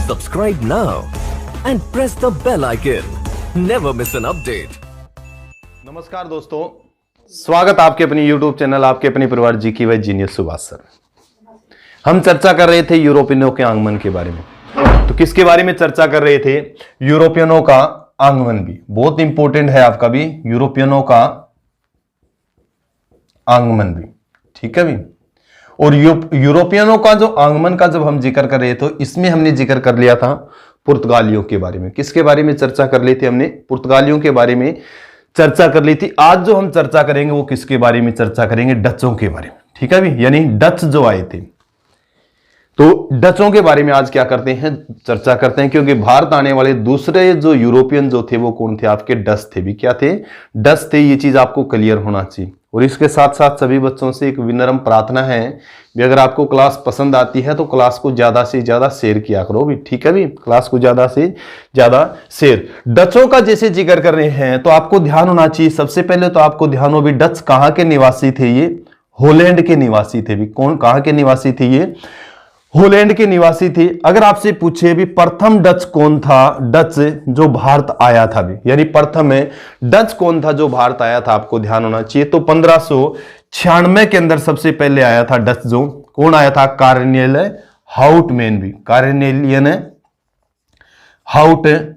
Subscribe now and press the bell icon. Never miss an update. नमस्कार दोस्तों, स्वागत आपके अपनी YouTube चैनल आपके अपनी परिवार जी की वह जीनियस सुभाष सर। हम चर्चा कर रहे थे यूरोपियनों के आगमन के बारे में। तो किसके बारे में चर्चा कर रहे थे? यूरोपियनों का आगमन भी बहुत इंपॉर्टेंट है आपका भी, यूरोपियनों का आगमन भी, ठीक है भी। और यूरोपियनों का जो आगमन का जब हम जिक्र कर रहे थे तो इसमें हमने जिक्र कर लिया था पुर्तगालियों के बारे में। किसके बारे में चर्चा कर ली थी हमने? पुर्तगालियों के बारे में चर्चा कर ली थी। आज जो हम चर्चा करेंगे वो किसके बारे में चर्चा करेंगे? डचों के बारे में, ठीक है भी। यानी डच जो आए थे, तो डचों के बारे में आज क्या करते हैं? चर्चा करते हैं, क्योंकि भारत आने वाले दूसरे जो यूरोपियन जो थे वो कौन थे? आपके डच थे भी। क्या थे? डच थे। ये चीज आपको क्लियर होना चाहिए। और इसके साथ साथ सभी बच्चों से एक विनम्र प्रार्थना है भी, अगर आपको क्लास पसंद आती है तो क्लास को ज्यादा से ज्यादा शेयर किया करो भी, ठीक है भी। क्लास को ज्यादा से ज्यादा शेयर। डचों का जैसे जिक्र कर रहे हैं तो आपको ध्यान होना चाहिए, सबसे पहले तो आपको ध्यान हो भी डच कहां के निवासी थे? ये हॉलैंड के निवासी थे भी। कौन, कहां के निवासी थे? ये हॉलैंड के निवासी थे। अगर आपसे पूछे भी प्रथम डच कौन था? डच जो भारत आया था भी, यानी प्रथम डच कौन था जो भारत आया था? आपको ध्यान होना चाहिए। तो 1596 के अंदर सबसे पहले आया था डच। जो कौन आया था? कार्नेल हाउटमैन भी, कार्नेलियन हाउटमैन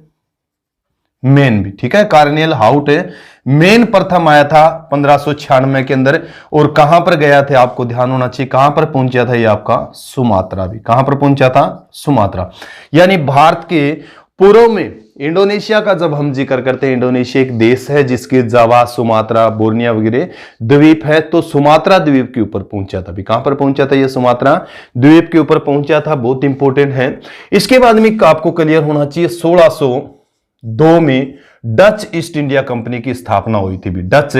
भी, ठीक है। कार्नेल हाउटमैन प्रथम आया था 1596 के अंदर। और कहां पर गया थे? आपको ध्यान होना चाहिए। कहां पर पहुंचा था? ये आपका सुमात्रा भी। कहां पर पहुंचा था? सुमात्रा। यानी भारत के पूर्व में इंडोनेशिया का जब हम जिक्र करते हैं, इंडोनेशिया एक देश है जिसके जावा, सुमात्रा, बोर्निया वगैरह द्वीप है। तो सुमात्रा द्वीप के ऊपर पहुंचा था भी। कहां पर पहुंचा था? ये सुमात्रा द्वीप के ऊपर पहुंचा था। बहुत इंपॉर्टेंट है। इसके बाद में आपको क्लियर होना चाहिए 1602 में डच ईस्ट इंडिया कंपनी की स्थापना हुई थी भी। डच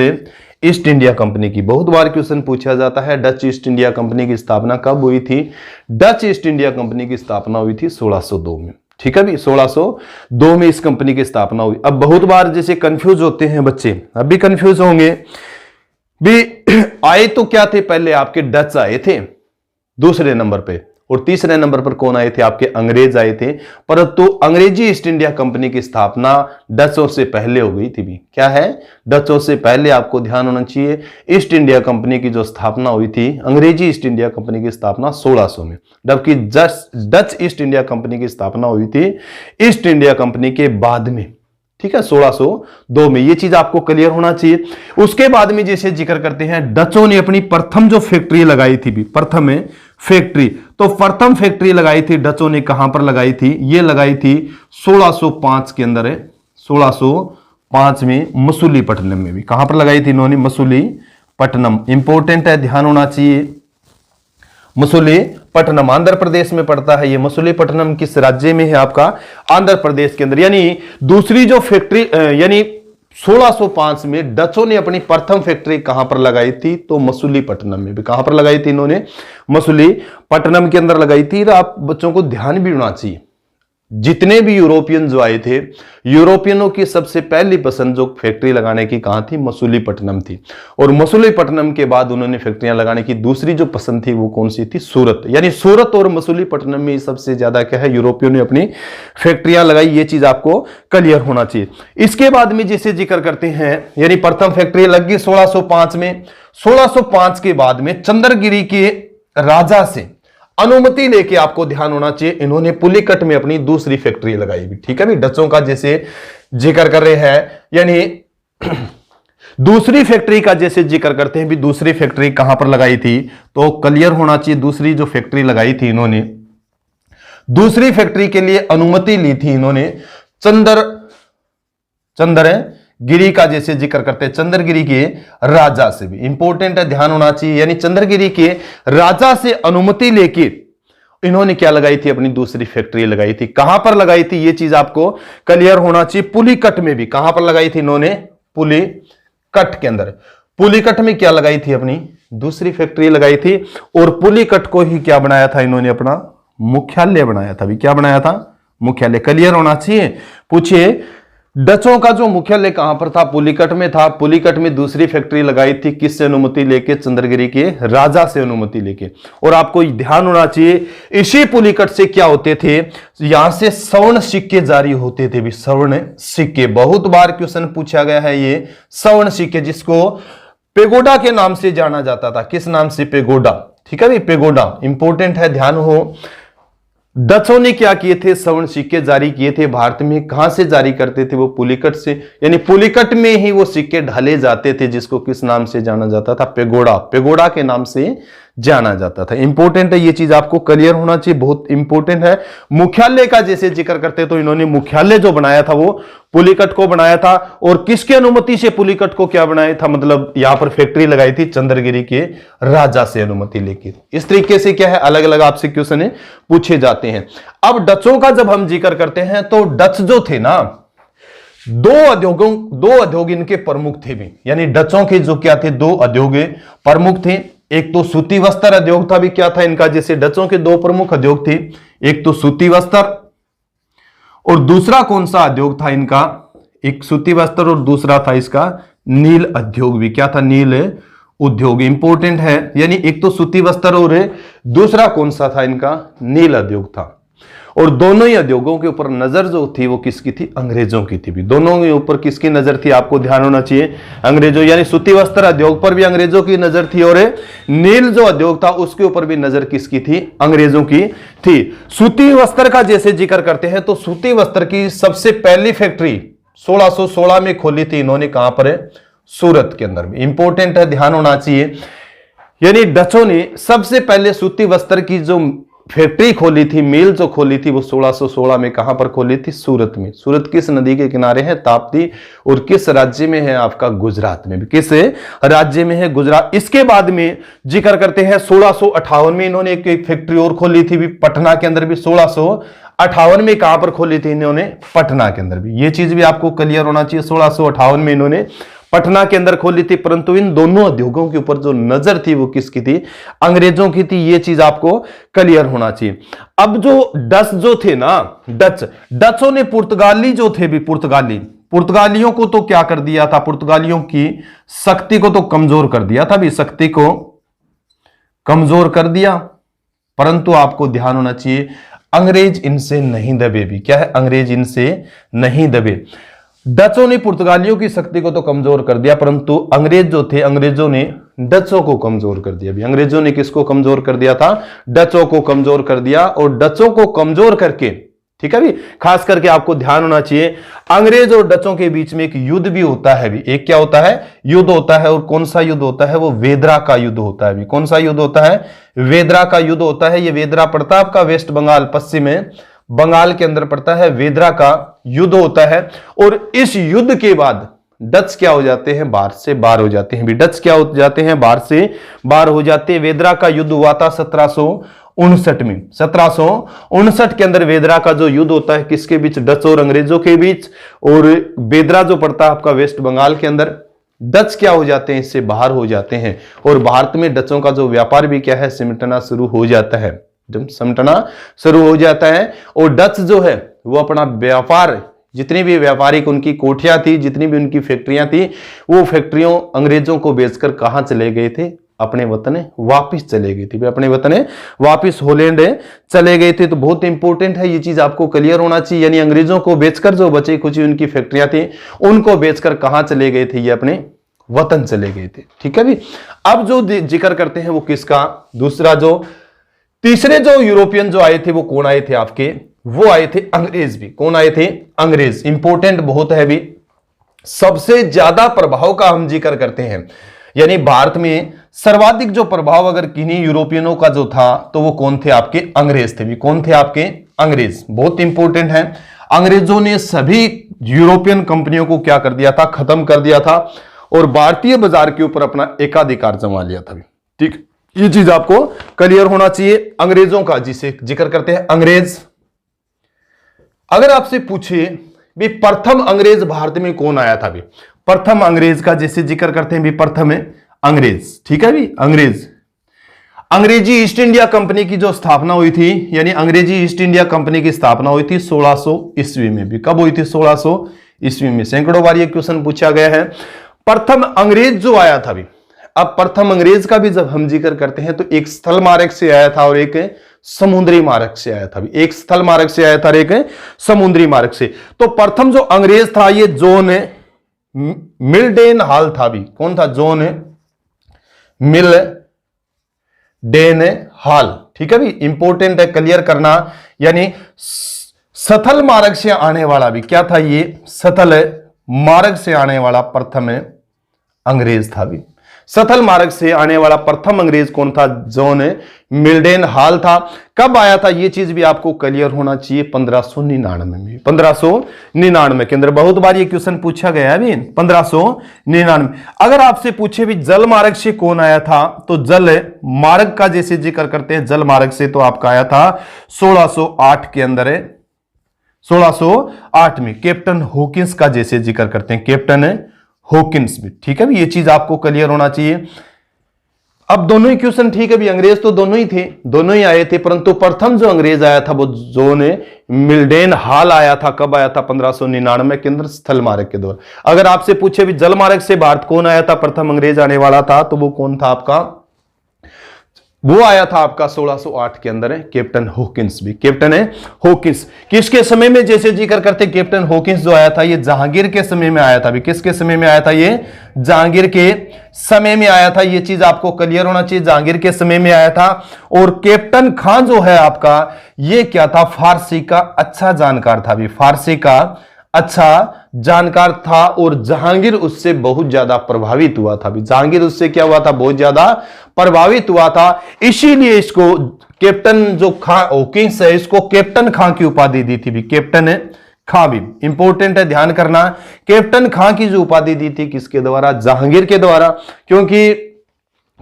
ईस्ट इंडिया कंपनी की बहुत बार क्वेश्चन पूछा जाता है, डच ईस्ट इंडिया कंपनी की स्थापना कब हुई थी? डच ईस्ट इंडिया कंपनी की स्थापना हुई थी 1602 में, ठीक है भी। 1602 में इस कंपनी की स्थापना हुई। अब बहुत बार जैसे कंफ्यूज होते हैं बच्चे, अब भी कंफ्यूज होंगे भी। आए तो क्या थे? पहले आपके डच आए थे दूसरे नंबर पे, और तीसरे नंबर पर कौन आए थे? आपके अंग्रेज आए थे। परंतु अंग्रेजी ईस्ट इंडिया कंपनी की स्थापना डचों से पहले हो गई थी भी। क्या है? डचों से पहले। आपको ध्यान होना चाहिए, ईस्ट इंडिया कंपनी की जो स्थापना हुई थी, अंग्रेजी ईस्ट इंडिया कंपनी की स्थापना 1600 में, जबकि डच ईस्ट इंडिया कंपनी की स्थापना हुई थी ईस्ट इंडिया कंपनी के बाद में, ठीक है, 1602 में। ये चीज आपको क्लियर होना चाहिए। उसके बाद में जैसे जिक्र करते हैं, डचों ने अपनी प्रथम जो फैक्ट्री लगाई थी भी, प्रथम फैक्ट्री, तो प्रथम फैक्ट्री लगाई थी डचों ने कहां पर लगाई थी? ये लगाई थी 1605 के अंदर है, 1605 में मसूलीपट्टनम में भी। कहां पर लगाई थी इन्होंने? मसूलीपट्टनम। इंपॉर्टेंट है, ध्यान होना चाहिए। मसूलीपट्टनम आंध्र प्रदेश में पड़ता है। ये मसूलीपट्टनम किस राज्य में है? आपका आंध्र प्रदेश के अंदर। यानी दूसरी जो फैक्ट्री, यानी 1605 में डचों ने अपनी प्रथम फैक्ट्री कहां पर लगाई थी? तो मसूलीपट्टनम में भी। कहां पर लगाई थी इन्होंने? मसूलीपट्टनम के अंदर लगाई थी। आप बच्चों को ध्यान भी होना चाहिए, जितने भी यूरोपियन जो आए थे, यूरोपियनों की सबसे पहली पसंद जो फैक्ट्री लगाने की कहां थी? मसूलीपट्टनम थी। और मसूलीपट्टनम के बाद उन्होंने फैक्ट्रियां लगाने की दूसरी जो पसंद थी वो कौन सी थी? सूरत। यानी सूरत और मसूलीपट्टनम में सबसे ज्यादा क्या है? यूरोपियों ने अपनी फैक्ट्रियां लगाई। ये चीज आपको क्लियर होना चाहिए। इसके बाद में जैसे जिक्र करते हैं, यानी प्रथम फैक्ट्री लग गई 1605 में। 1605 के बाद में चंद्रगिरी के राजा से अनुमति लेके आपको ध्यान होना चाहिए, इन्होंने पुलिकट में अपनी दूसरी फैक्ट्री लगाई भी, ठीक है भी। डचों का जैसे जिक्र कर रहे हैं, यानी दूसरी फैक्ट्री का जैसे जिक्र करते हैं भी, दूसरी फैक्ट्री कहां पर लगाई थी? तो क्लियर होना चाहिए, दूसरी जो फैक्ट्री लगाई थी इन्होंने, दूसरी फैक्ट्री के लिए अनुमति ली थी इन्होंने चंद्रगिरी का जैसे जिक्र करते हैं, चंद्रगिरी के राजा से भी। इंपॉर्टेंट है, ध्यान होना चाहिए। यानी चंद्रगिरी के राजा से अनुमति लेके इन्होंने क्या लगाई थी? अपनी दूसरी फैक्ट्री लगाई थी। कहां पर लगाई थी? ये चीज आपको क्लियर होना चाहिए। पुलिकट में भी। कहां पर लगाई थी इन्होंने? पुलिकट के अंदर। पुलिकट में क्या लगाई थी? अपनी दूसरी फैक्ट्री लगाई थी। और पुलिकट को ही क्या बनाया था इन्होंने? अपना मुख्यालय बनाया था भी। क्या बनाया था? मुख्यालय। क्लियर होना चाहिए। पूछिए डचों का जो मुख्यालय कहां पर था? पुलिकट में था। पुलिकट में दूसरी फैक्ट्री लगाई थी, किससे अनुमति लेके? चंद्रगिरी के राजा से अनुमति लेके। और आपको ध्यान होना चाहिए, इसी पुलिकट से क्या होते थे? यहां से स्वर्ण सिक्के जारी होते थे भी, स्वर्ण सिक्के। बहुत बार क्वेश्चन पूछा गया है ये स्वर्ण सिक्के, जिसको पेगोडा के नाम से जाना जाता था। किस नाम से? पेगोडा। ठीक है भाई, पेगोडा इंपॉर्टेंट है, ध्यान हो। डचों ने क्या किए थे? स्वर्ण सिक्के जारी किए थे भारत में। कहां से जारी करते थे? वो पुलिकट से, यानी पुलिकट में ही वो सिक्के ढले जाते थे, जिसको किस नाम से जाना जाता था? पेगोडा। पेगोडा के नाम से जाना जाता था। इंपॉर्टेंट है, ये चीज आपको क्लियर होना चाहिए, बहुत इंपॉर्टेंट है। मुख्यालय का जैसे जिक्र करते तो इन्होंने मुख्यालय जो बनाया था वो पुलिकट को बनाया था। और किसकी अनुमति से पुलिकट को क्या बनाया था? मतलब यहां पर फैक्ट्री लगाई थी चंद्रगिरी के राजा से अनुमति लेके। इस तरीके से क्या है, अलग अलग आपसे क्वेश्चन पूछे जाते हैं। अब डचों का जब हम जिक्र करते हैं तो डच जो थे ना, दो उद्योग इनके प्रमुख थे भी, यानी डचों के जो क्या थे? दो उद्योग प्रमुख थे। एक तो सूती वस्त्र उद्योग था भी, क्या था इनका? जैसे डचों के दो प्रमुख उद्योग थे, एक तो सूती वस्त्र और दूसरा कौन सा उद्योग था इनका? एक सूती वस्त्र और दूसरा था इसका नील उद्योग भी। क्या था? नील उद्योग। इंपॉर्टेंट है, यानी एक तो सूती वस्त्र और दूसरा कौन सा था इनका? नील उद्योग था। और दोनों ही उद्योगों के ऊपर नजर जो थी वो किसकी थी? अंग्रेजों की थी भी। दोनों के ऊपर किसकी नजर थी? आपको ध्यान होना चाहिए, अंग्रेजों। यानी सूती वस्त्र उद्योग पर भी अंग्रेजों की नजर थी और नील जो उद्योग था उसके ऊपर भी नजर किसकी थी? अंग्रेजों की थी। सूती वस्त्र का जैसे जिक्र करते हैं तो सूती वस्त्र की सबसे पहली फैक्ट्री 1616 में खोली थी इन्होंने। कहां पर है? सूरत के अंदर में। इंपॉर्टेंट है, ध्यान होना चाहिए। यानी डचों ने सबसे पहले सूती वस्त्र की जो फैक्ट्री खोली थी, मिल जो खोली थी, वो 1616 में कहां पर खोली थी? सूरत में। सूरत किस नदी के किनारे है? ताप्ती। और किस राज्य में है? आपका गुजरात में भी। किस राज्य में है? गुजरात। इसके बाद में जिक्र करते हैं 1658 में इन्होंने एक फैक्ट्री और खोली थी भी, पटना के अंदर भी। 1658 में कहां पर खोली थी इन्होंने? पटना के अंदर भी। ये चीज भी आपको क्लियर होना चाहिए, 1658 में इन्होंने पटना के अंदर खोली थी। परंतु इन दोनों उद्योगों के ऊपर जो नजर थी वो किसकी थी? अंग्रेजों की थी। ये चीज आपको क्लियर होना चाहिए। अब जो डच जो थे ना, डचों ने पुर्तगाली जो थे भी, पुर्तगालियों को तो क्या कर दिया था? पुर्तगालियों की शक्ति को तो कमजोर कर दिया था भी, शक्ति को कमजोर कर दिया। परंतु आपको ध्यान होना चाहिए, अंग्रेज इनसे नहीं दबे भी। क्या है? अंग्रेज इनसे नहीं दबे। डचों ने पुर्तगालियों की शक्ति को तो कमजोर कर दिया, परंतु अंग्रेज जो थे, अंग्रेजों ने डचों को कमजोर कर दिया भी। अंग्रेजों ने किसको कमजोर कर दिया था? डचों को कमजोर कर दिया। और डचों को कमजोर करके, ठीक है भी, खास करके आपको ध्यान होना चाहिए, अंग्रेज और डचों के बीच में एक युद्ध भी होता है भी। एक क्या होता है? युद्ध होता है। और कौन सा युद्ध होता है? वो वेदरा का युद्ध होता है भी। कौन सा युद्ध होता है? वेदरा का युद्ध होता है। ये वेदरा पड़ता है आपका वेस्ट बंगाल, पश्चिम बंगाल के अंदर पड़ता है। वेदरा का युद्ध होता है। और इस युद्ध के बाद डच क्या हो जाते हैं? बाहर से बाहर हो जाते हैं भी। डच क्या हो जाते हैं? बाहर से बाहर हो जाते हैं। वेदरा का युद्ध हुआ था 1759 में। 1759 के अंदर वेदरा का जो युद्ध होता है किसके बीच? डच और अंग्रेजों के बीच। और वेदरा जो पड़ता है आपका वेस्ट बंगाल के अंदर। डच क्या हो जाते हैं? इससे बाहर हो जाते हैं। और भारत में डचों का जो व्यापार भी क्या है? सिमटना शुरू हो जाता है। जब समटना शुरू हो जाता है और डच जो है वो अपना व्यापार, जितनी भी व्यापारिक उनकी कोठियां थी, जितनी भी उनकी फैक्ट्रियां थी, वो फैक्ट्रियों अंग्रेजों को बेचकर कहां चले गए थे? अपने वतन वापिस चले गए थे। अपने वतन वापिस हॉलैंड चले गए थे। तो बहुत इंपॉर्टेंट है, ये चीज आपको क्लियर होना चाहिए। यानी अंग्रेजों को बेचकर जो बचे कुछ उनकी फैक्ट्रियां थी, उनको बेचकर कहां चले गए थे? ये अपने वतन चले गए थे। ठीक है भी। अब जो जिक्र करते हैं वो किसका? दूसरा जो तीसरे जो यूरोपियन जो आए थे वो कौन आए थे आपके? वो आए थे अंग्रेज भी। कौन आए थे? अंग्रेज। इंपॉर्टेंट बहुत है भी। सबसे ज्यादा प्रभाव का हम जिक्र करते हैं, यानी भारत में सर्वाधिक जो प्रभाव अगर किन्हीं यूरोपियनों का जो था तो वो कौन थे? आपके अंग्रेज थे भी। कौन थे आपके? अंग्रेज। बहुत इंपॉर्टेंट है। अंग्रेजों ने सभी यूरोपियन कंपनियों को क्या कर दिया था? खत्म कर दिया था और भारतीय बाजार के ऊपर अपना एकाधिकार जमा लिया था। ठीक, ये चीज आपको क्लियर होना चाहिए। अंग्रेजों का जिसे जिक्र करते हैं अंग्रेज। अगर आपसे पूछे भी प्रथम अंग्रेज भारत में कौन आया था भी, प्रथम अंग्रेज का जैसे जिक्र करते हैं भी, प्रथम है अंग्रेज। ठीक है भी, अंग्रेज। अंग्रेजी ईस्ट इंडिया कंपनी की जो स्थापना हुई थी, यानी अंग्रेजी ईस्ट इंडिया कंपनी की स्थापना हुई थी 1600 ईस्वी में भी। कब हुई थी? 1600 ईस्वी में। सैकड़ों बार ये क्वेश्चन पूछा गया है। प्रथम अंग्रेज जो आया था, अभी अब प्रथम अंग्रेज का भी जब हम जिक्र करते हैं तो एक स्थल मार्ग से आया था और एक समुद्री मार्ग से आया था। एक स्थल मार्ग से आया था और एक समुद्री मार्ग से। तो प्रथम जो अंग्रेज था ये जॉन मिल्डेन हॉल था। भी कौन था? John Mildenhall. ठीक है भी, इंपॉर्टेंट है क्लियर करना। यानी सथल मार्ग से आने वाला भी क्या था? ये सथल मार्ग से आने वाला प्रथम अंग्रेज था। भी सथल मार्ग से आने वाला प्रथम अंग्रेज कौन था? जॉन मिल्डेन हॉल था। कब आया था? ये चीज भी आपको क्लियर होना चाहिए 1599 में। 1599 के अंदर बहुत बार ये क्वेश्चन पूछा गया है। 1599। अगर आपसे पूछे भी जल मार्ग से कौन आया था, तो जल मार्ग का जैसे जिक्र करते हैं जल मार्ग से, तो आपका आया था 1608 के अंदर 1608 में कैप्टन हॉकिंस का जैसे जिक्र करते हैं, कैप्टन हॉकिंस भी। ठीक है भी, ये चीज आपको क्लियर होना चाहिए। अब दोनों ही क्वेश्चन ठीक है भी, अंग्रेज तो दोनों ही थे, दोनों ही आए थे, परंतु प्रथम जो अंग्रेज आया था वो जॉन मिल्डेन हॉल आया था। कब आया था? 1599 के अंदर स्थल मार्ग के दौरान। अगर आपसे पूछे भी जल मार्ग से भारत कौन आया था, प्रथम अंग्रेज आने वाला था, तो वो कौन था आपका? वो आया था आपका 1608 के अंदर है कैप्टन हॉकिंस भी। कैप्टन है हॉकिंस किसके समय में जैसे जिक्र करते? कैप्टन हॉकिंस जो आया था ये जहांगीर के समय में आया था। भी किसके समय में आया था? ये जहांगीर के समय में आया था। ये चीज आपको क्लियर होना चाहिए, जहांगीर के समय में आया था। और कैप्टन खान जो है आपका, ये क्या था? फारसी का अच्छा जानकार था। भी फारसी का अच्छा जानकार था और जहांगीर उससे बहुत ज्यादा प्रभावित हुआ था। भी जहांगीर उससे क्या हुआ था? बहुत ज्यादा प्रभावित हुआ था। इसीलिए इसको कैप्टन जो खां हॉकिंस है, इसको कैप्टन खां की उपाधि दी थी। भी कैप्टन खां भी इंपॉर्टेंट है, ध्यान करना। कैप्टन खां की जो उपाधि दी थी किसके द्वारा? जहांगीर के द्वारा। क्योंकि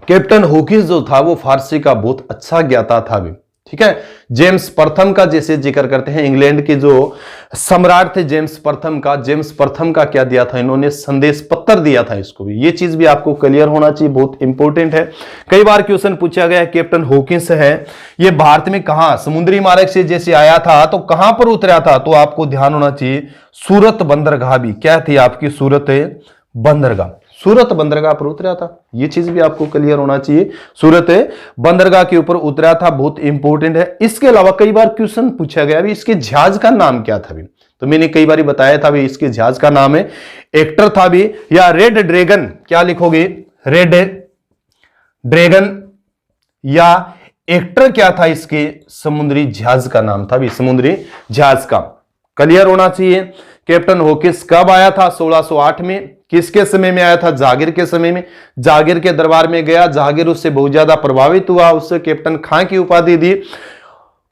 कैप्टन हॉकिंस जो था वो फारसी का बहुत अच्छा ज्ञाता था। भी ठीक है। जेम्स प्रथम का जैसे जिक्र करते हैं, इंग्लैंड के जो सम्राट थे जेम्स प्रथम का क्या दिया था इन्होंने? संदेश पत्र दिया था इसको भी। ये चीज भी आपको क्लियर होना चाहिए, बहुत इंपॉर्टेंट है। कई बार क्वेश्चन पूछा गया कैप्टन हॉकिंस है ये भारत में कहां समुद्री मार्ग से जैसे आया था तो कहां पर उतरा था? तो आपको ध्यान होना चाहिए सूरत बंदरगाह। भी क्या थी आपकी? सूरत बंदरगाह। सूरत बंदरगाह पर उतरा था। ये चीज भी आपको क्लियर होना चाहिए, सूरत बंदरगाह के ऊपर उतरा था, बहुत इंपॉर्टेंट है। इसके अलावा कई बार क्वेश्चन पूछा गया भी इसके जहाज का नाम क्या था? भी तो मैंने कई बार बताया था भी इसके जहाज का नाम है एक्टर था भी, या रेड ड्रैगन। क्या लिखोगे? रेड ड्रैगन या एक्टर क्या था? इसके समुद्री जहाज का नाम था भी, समुद्री जहाज का। क्लियर होना चाहिए। कैप्टन हॉकिंस कब आया था? 1608 में। किसके समय में आया था? जहांगीर के समय में। जहांगीर के दरबार में गया, जहांगीर उससे बहुत ज्यादा प्रभावित हुआ, उससे कैप्टन खां की उपाधि दी।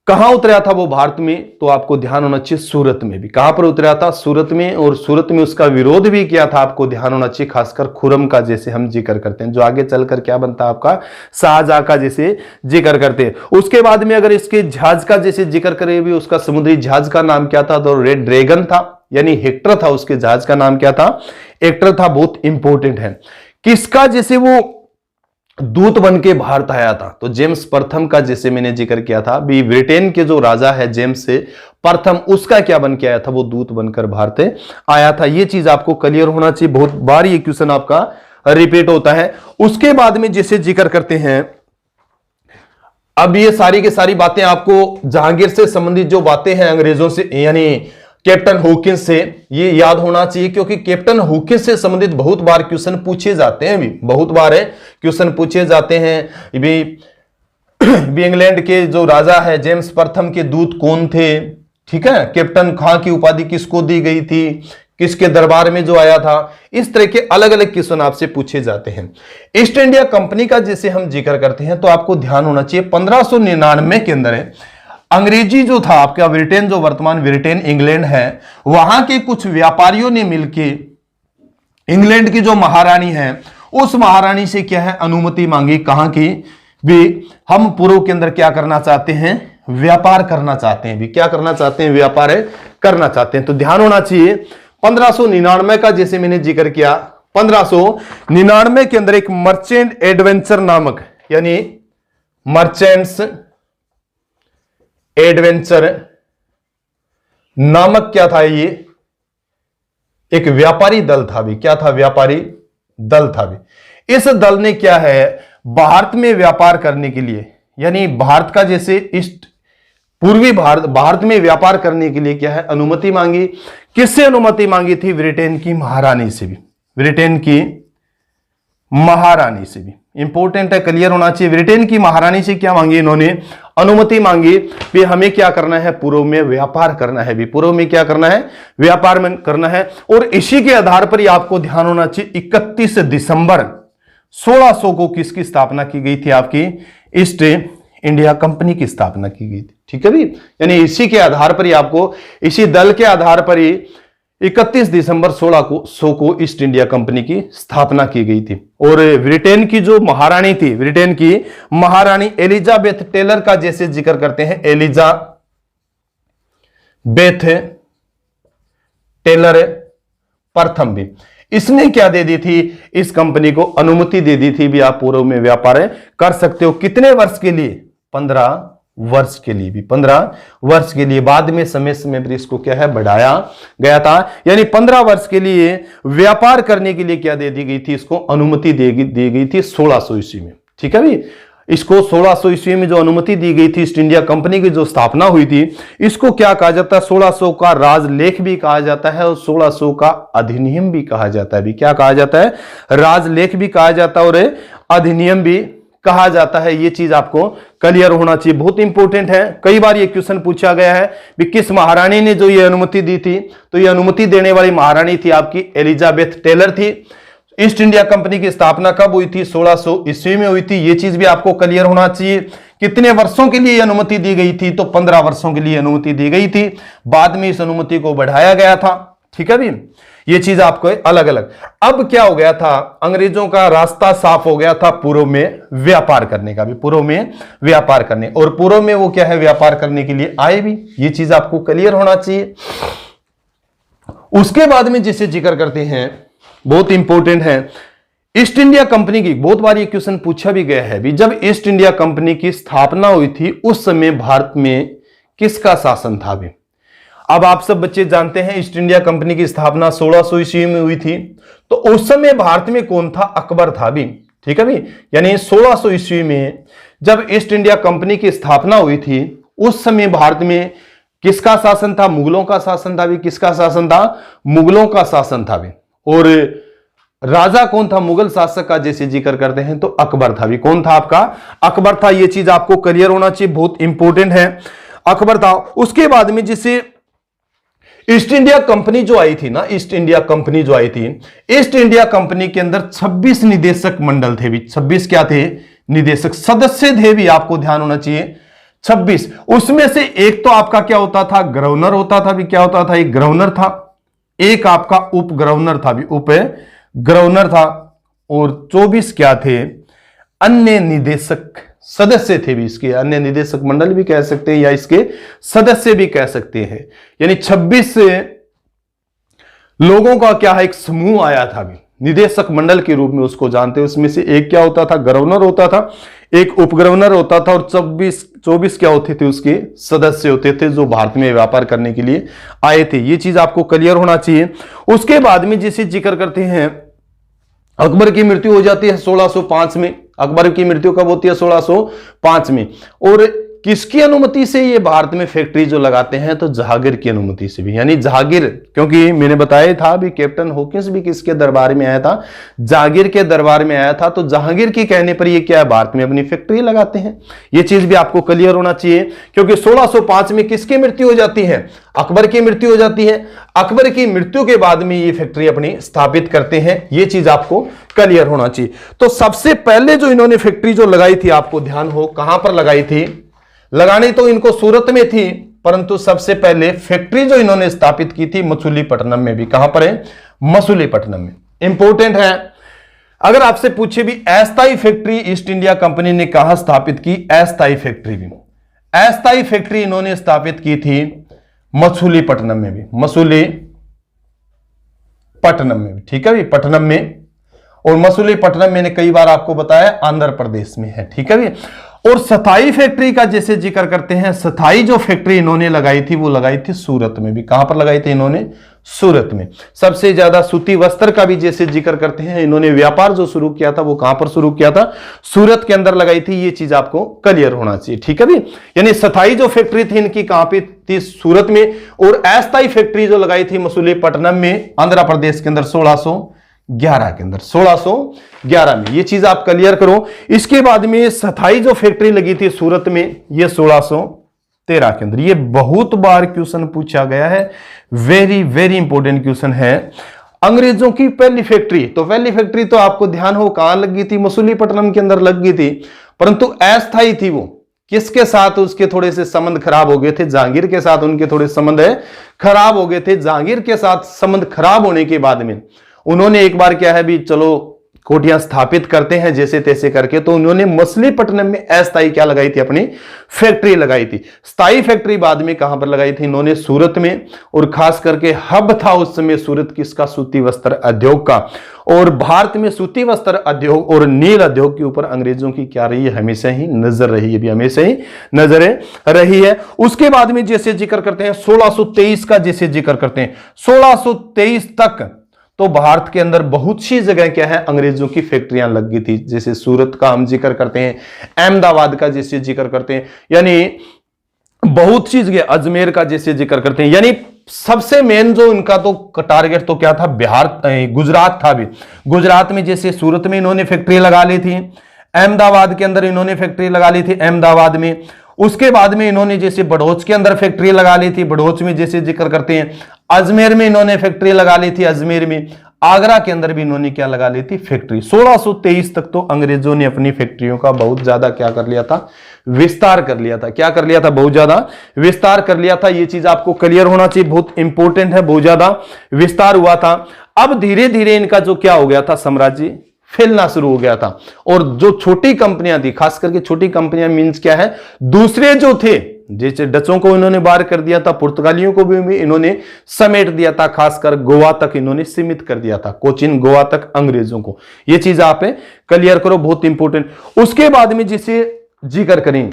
कहां उतरा था वो भारत में? तो आपको ध्यान होना चाहिए सूरत में। भी कहां पर उतरा था? सूरत में। और सूरत में उसका विरोध भी किया था, आपको ध्यान होना चाहिए, खासकर खुरम का जैसे हम जिक्र करते हैं, जो आगे चलकर क्या बनता है आपका? शाहजहां का जैसे जिक्र करते हैं। उसके बाद में अगर इसके जहाज का जैसे जिक्र करें भी, उसका समुद्री जहाज का नाम क्या था? तो रेड ड्रैगन था, यानी हेक्टर था। उसके जहाज का नाम क्या था? एक्टर था। बहुत इंपॉर्टेंट है। किसका जैसे वो दूत बन के भारत आया था? तो जेम्स प्रथम का जैसे मैंने जिक्र किया था भी, ब्रिटेन के जो राजा है जेम्स से प्रथम, उसका क्या बन के आया था? वो दूत बनकर भारत आया था। ये चीज आपको क्लियर होना चाहिए, बहुत बार ये क्वेश्चन आपका रिपीट होता है। उसके बाद में जैसे जिक्र करते हैं, अब ये सारी की सारी बातें आपको जहांगीर से संबंधित जो बातें हैं अंग्रेजों से, यानी कैप्टन हॉकिंस से, ये याद होना चाहिए, क्योंकि कैप्टन हॉकिंस से संबंधित बहुत बार क्वेश्चन पूछे जाते हैं। भी बहुत बार क्वेश्चन पूछे जाते हैं भी इंग्लैंड के जो राजा है जेम्स प्रथम के दूत कौन थे? ठीक है। कैप्टन खां की उपाधि किसको दी गई थी? किसके दरबार में जो आया था? इस तरह के अलग अलग क्वेश्चन आपसे पूछे जाते हैं। ईस्ट इंडिया कंपनी का जैसे हम जिक्र करते हैं तो आपको ध्यान होना चाहिए 1599 के अंदर अंग्रेजी जो था आपका ब्रिटेन, जो वर्तमान ब्रिटेन इंग्लैंड है, वहां के कुछ व्यापारियों ने मिलके इंग्लैंड की जो महारानी है उस महारानी से क्या है? अनुमति मांगी। कहां की? भी हम पूर्व के अंदर क्या करना चाहते हैं? व्यापार करना चाहते हैं। भी क्या करना चाहते हैं? व्यापार करना चाहते हैं। तो ध्यान होना चाहिए 1599 का जैसे मैंने जिक्र किया, 1599 के अंदर एक मर्चेंट एडवेंचर नामक, यानी मर्चेंट्स एडवेंचर नामक क्या था? ये एक व्यापारी दल था भी। क्या था? व्यापारी दल था भी। इस दल ने क्या है, भारत में व्यापार करने के लिए, यानी भारत का जैसे ईस्ट पूर्वी भारत में व्यापार करने के लिए क्या है, अनुमति मांगी। किससे अनुमति मांगी थी? ब्रिटेन की महारानी से भी। ब्रिटेन की महारानी से भी। इंपॉर्टेंट है, क्लियर होना चाहिए। ब्रिटेन की महारानी से क्या मांगी इन्होंने? अनुमति मांगी भी हमें क्या करना है, पूर्व में व्यापार करना है भी। पूर्व में क्या करना है? व्यापार में करना है। और इसी के आधार पर ही आपको ध्यान होना चाहिए 31 दिसंबर 1600 को किसकी स्थापना की गई थी? आपकी ईस्ट इंडिया कंपनी की स्थापना की गई थी। ठीक है भी, यानी इसी के आधार पर ही आपको, इसी दल के आधार पर ही 31 दिसंबर 1600 को ईस्ट इंडिया कंपनी की स्थापना की गई थी। और ब्रिटेन की जो महारानी थी, ब्रिटेन की महारानी एलिजाबेथ टेलर का जैसे जिक्र करते हैं, एलिजाबेथ टेलर प्रथम भी, इसने क्या दे दी थी? इस कंपनी को अनुमति दे दी थी भी आप पूर्व में व्यापार कर सकते हो। कितने वर्ष के लिए? 15 वर्ष के लिए भी। 15 वर्ष के लिए। बाद में समय समय पर इसको क्या है, बढ़ाया गया था। यानी 15 वर्ष के लिए व्यापार करने के लिए क्या दे दी गई थी? इसको अनुमति दी गई थी 1600 ईस्वी में। ठीक है भी, इसको 1600 ईस्वी में जो अनुमति दी गई थी, ईस्ट इंडिया कंपनी की जो स्थापना हुई थी, इसको क्या कहा जाता है? 1600 का राजलेख भी कहा जाता है और 1600 का अधिनियम भी कहा जाता है भी। क्या कहा जाता है? राजलेख भी कहा जाता है और अधिनियम भी कहा जाता है। ये चीज आपको क्लियर होना चाहिए, बहुत इंपॉर्टेंट है। कई बार ये क्वेश्चन पूछा गया है कि किस महारानी ने जो ये अनुमति दी थी, तो ये अनुमति देने वाली महारानी थी आपकी एलिजाबेथ टेलर थी। ईस्ट इंडिया कंपनी की स्थापना कब हुई थी? 1600 ईस्वी में हुई थी। ये चीज भी आपको क्लियर होना चाहिए। कितने वर्षों के लिए अनुमति दी गई थी? तो 15 वर्षों के लिए अनुमति दी गई थी। बाद में इस अनुमति को बढ़ाया गया था। ठीक है भी, ये चीज आपको अलग अलग। अब क्या हो गया था? अंग्रेजों का रास्ता साफ हो गया था पूर्व में व्यापार करने का भी। पूर्व में व्यापार करने, और पूर्व में वो क्या है, व्यापार करने के लिए आए भी। ये चीज आपको क्लियर होना चाहिए। उसके बाद में जिसे जिक्र करते हैं, बहुत इंपॉर्टेंट है, ईस्ट इंडिया कंपनी की। बहुत बार ये क्वेश्चन पूछा भी गया है भी, जब ईस्ट इंडिया कंपनी की स्थापना हुई थी उस समय भारत में किसका शासन था भी? अब आप सब बच्चे जानते हैं ईस्ट इंडिया कंपनी की स्थापना 1600 ईस्वी में हुई थी, तो उस समय भारत में कौन था? अकबर था भी। ठीक है भी, यानी 1600 ईस्वी में जब ईस्ट इंडिया कंपनी की स्थापना हुई थी, उस समय भारत में किसका शासन था? मुगलों का शासन था भी। किसका शासन था? मुगलों का शासन था भी। और राजा कौन था मुगल शासक का जैसे जिक्र करते हैं? तो अकबर था भी। कौन था आपका? अकबर था। ये चीज आपको क्लियर होना चाहिए, बहुत इंपॉर्टेंट है। अकबर था। उसके बाद में जिसे ईस्ट इंडिया कंपनी जो आई थी ना, ईस्ट इंडिया कंपनी जो आई थी, ईस्ट इंडिया कंपनी के अंदर 26 निदेशक मंडल थे भी। 26 क्या थे? निदेशक सदस्य थे भी। आपको ध्यान होना चाहिए 26। उसमें से एक तो आपका क्या होता था? गवर्नर होता था भी। क्या होता था? एक गवर्नर था, एक आपका उप गवर्नर था भी, उप गवर्नर था। और 24 क्या थे? अन्य निदेशक सदस्य थे भी। इसके अन्य निदेशक मंडल भी कह सकते हैं या इसके सदस्य भी कह सकते हैं। यानी 26 लोगों का क्या है, एक समूह आया था भी, निदेशक मंडल के रूप में उसको जानते हैं। उसमें से एक क्या होता था? गवर्नर होता था, एक उप गवर्नर होता था, और 24 क्या होते थे? उसके सदस्य होते थे जो भारत में व्यापार करने के लिए आए थे। ये चीज आपको क्लियर होना चाहिए। उसके बाद में जिसे जिक्र करते हैं, अकबर की मृत्यु हो जाती है 1605 में। अकबर की मृत्यु कब होती है? 1605 में। और किसकी अनुमति से ये भारत में फैक्ट्री जो लगाते हैं? तो जहांगीर की अनुमति से भी। यानी जहांगीर, क्योंकि मैंने बताया था भी कैप्टन हॉकिंस भी किसके दरबार में आया था? जहांगीर के दरबार में आया था। तो जहांगीर के कहने पर ये क्या है, भारत में अपनी फैक्ट्री लगाते हैं। ये चीज भी आपको क्लियर होना चाहिए, क्योंकि 1605 में किसकी मृत्यु हो जाती है? अकबर की मृत्यु हो जाती है। अकबर की मृत्यु के बाद में ये फैक्ट्री अपनी स्थापित करते हैं। ये चीज आपको क्लियर होना चाहिए। तो सबसे पहले जो इन्होंने फैक्ट्री जो लगाई थी, आपको ध्यान हो कहां पर लगाई थी? लगानी तो इनको सूरत में थी, परंतु सबसे पहले फैक्ट्री जो इन्होंने स्थापित की थी मछलीपट्टनम में भी। कहां पर है? मछलीपट्टनम में। इंपॉर्टेंट है। अगर आपसे पूछे भी अस्थायी फैक्ट्री ईस्ट इंडिया कंपनी ने कहां स्थापित की? अस्थायी फैक्ट्री भी, अस्थायी फैक्ट्री इन्होंने स्थापित की थी मछलीपट्टनम में भी, मछलीपट्टनम में भी। ठीक है भी, पट्टनम में। और मछलीपट्टनम मैंने कई बार आपको बताया आंध्र प्रदेश में है। ठीक है भी। और स्थाई फैक्ट्री का जैसे जिक्र करते हैं, स्थाई जो फैक्ट्री इन्होंने लगाई थी वो लगाई थी सूरत में भी। कहां पर लगाई थी इन्होंने? सूरत में। सबसे ज्यादा सूती वस्त्र का भी जैसे जिक्र करते हैं, इन्होंने व्यापार जो शुरू किया था वो कहां पर शुरू किया था? सूरत के अंदर लगाई थी। ये चीज आपको क्लियर होना चाहिए, ठीक है भी। यानी स्थाई जो फैक्ट्री थी इनकी कहां पे थी? सूरत में। और अस्थाई फैक्ट्री जो लगाई थी मसूलीपट्टनम में, आंध्र प्रदेश के अंदर 1611 के अंदर, 1611 में। ये चीज आप क्लियर करो। इसके बाद में स्थाई जो फैक्ट्री लगी थी सूरत में, ये 1613 के अंदर। ये बहुत बार क्वेश्चन पूछा गया है, वेरी वेरी इंपॉर्टेंट क्वेश्चन है। अंग्रेजों की पहली फैक्ट्री, तो पहली फैक्ट्री तो आपको ध्यान हो कहां लगी थी? मसूलीपट्टनम के अंदर लग गई थी, परंतु अस्थाई थी वो। किसके साथ उसके थोड़े से संबंध खराब हो गए थे? जहांगीर के साथ उनके थोड़े संबंध खराब हो गए थे। जहांगीर के साथ संबंध खराब होने के बाद में उन्होंने एक बार क्या है भी, चलो कोठियां स्थापित करते हैं जैसे तैसे करके, तो उन्होंने मछलीपट्टनम में अस्थाई क्या लगाई थी? अपनी फैक्ट्री लगाई थी। स्थायी फैक्ट्री बाद में कहां पर लगाई थी इन्होंने? सूरत में। और खास करके हब था उस समय सूरत किसका? सूती वस्त्र उद्योग का। और भारत में सूती वस्त्र उद्योग और नील उद्योग के ऊपर अंग्रेजों की क्या रही है? हमेशा ही नजर रही है, भी हमेशा ही नजर रही है। उसके बाद में जैसे जिक्र करते हैं 1623 का, जैसे जिक्र करते हैं 1623 तक, तो भारत के अंदर बहुत सी जगह क्या है? अंग्रेजों की फैक्ट्रियां लग गई थी। जैसे सूरत का हम जिक्र करते हैं, अहमदाबाद का जैसे जिक्र करते हैं, यानी बहुत सी जगह, अजमेर का जैसे जिक्र करते हैं। यानी सबसे मेन जो इनका तो टारगेट तो क्या था? बिहार, गुजरात था भी। गुजरात में जैसे सूरत में इन्होंने फैक्ट्री लगा ली थी, अहमदाबाद के अंदर इन्होंने फैक्ट्री लगा ली थी, अहमदाबाद में। उसके बाद में इन्होंने जैसे बड़ौच के अंदर फैक्ट्री लगा ली थी, बड़ौच में जैसे जिक्र करते हैं। अजमेर में इन्होंने फैक्ट्री लगा ली थी, अजमेर में। आगरा के अंदर भी इन्होंने क्या लगा ली थी? फैक्ट्री। 1623 तक तो अंग्रेजों ने अपनी फैक्ट्रियों का बहुत ज्यादा क्या कर लिया था? विस्तार कर लिया था। क्या कर लिया था? बहुत ज्यादा विस्तार कर लिया था। ये चीज आपको क्लियर होना चाहिए, बहुत इंपॉर्टेंट है। बहुत ज्यादा विस्तार हुआ था। अब धीरे धीरे इनका जो क्या हो गया था? साम्राज्य फैलना शुरू हो गया था। और जो छोटी कंपनियां थी, खास करके छोटी कंपनियां मींस क्या है? दूसरे जो थे, जैसे डचों को इन्होंने बाहर कर दिया था, पुर्तगालियों को भी इन्होंने समेट दिया था, खासकर गोवा तक इन्होंने सीमित कर दिया था, कोचिन गोवा तक अंग्रेजों को। यह चीज आप क्लियर करो, बहुत इंपॉर्टेंट। उसके बाद में जिसे जिक्र करें,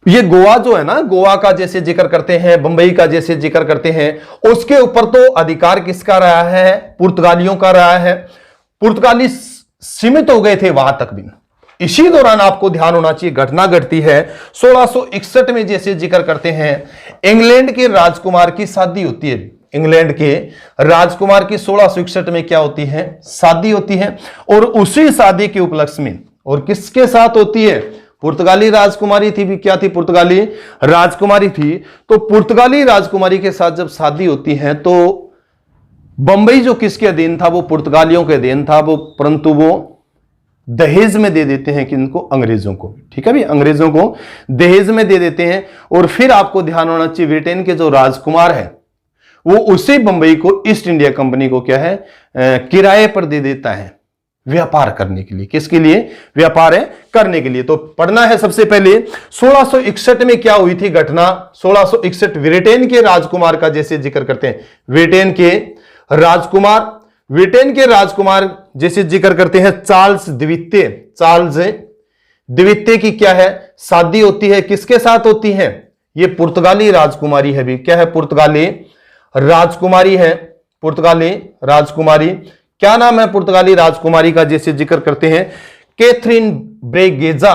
ये गोवा जो है ना, गोवा का जैसे जिक्र करते हैं, बंबई का जैसे जिक्र करते हैं, उसके ऊपर तो अधिकार किसका रहा है? पुर्तगालियों का रहा है। पुर्तगाली सीमित हो गए थे वहां तक भी। इसी दौरान आपको ध्यान होना चाहिए, घटना घटती है 1661 में, जैसे जिक्र करते हैं, इंग्लैंड के राजकुमार की शादी होती है। इंग्लैंड के राजकुमार की 1661 में क्या होती है? शादी होती है। और उसी शादी के उपलक्ष्य में, और किसके साथ होती है? पुर्तगाली राजकुमारी थी भी। क्या थी? पुर्तगाली राजकुमारी थी। तो पुर्तगाली राजकुमारी के साथ जब शादी होती है, तो बंबई जो किसके अधीन था? वो पुर्तगालियों के अधीन था वो, परंतु वो दहेज में दे देते हैं किनको? अंग्रेजों को। ठीक है भी, अंग्रेजों को दहेज में दे देते हैं। और फिर आपको ध्यान होना चाहिए, ब्रिटेन के जो राजकुमार है वो उसी बंबई को ईस्ट इंडिया कंपनी को क्या है? किराए पर दे देता है, व्यापार करने के लिए। किसके लिए? व्यापार करने के लिए। तो पढ़ना है सबसे पहले 1661 में क्या हुई थी घटना? 1661 ब्रिटेन के राजकुमार का जैसे जिक्र करते हैं, ब्रिटेन के राजकुमार जैसे जिक्र करते हैं, चार्ल्स द्वितीय की क्या है? शादी होती है। किसके साथ होती है? ये पुर्तगाली राजकुमारी है भी। क्या है? पुर्तगाली राजकुमारी है। पुर्तगाली राजकुमारी, क्या नाम है पुर्तगाली राजकुमारी का? जैसे जिक्र करते हैं, कैथरीन ब्रेगेजा।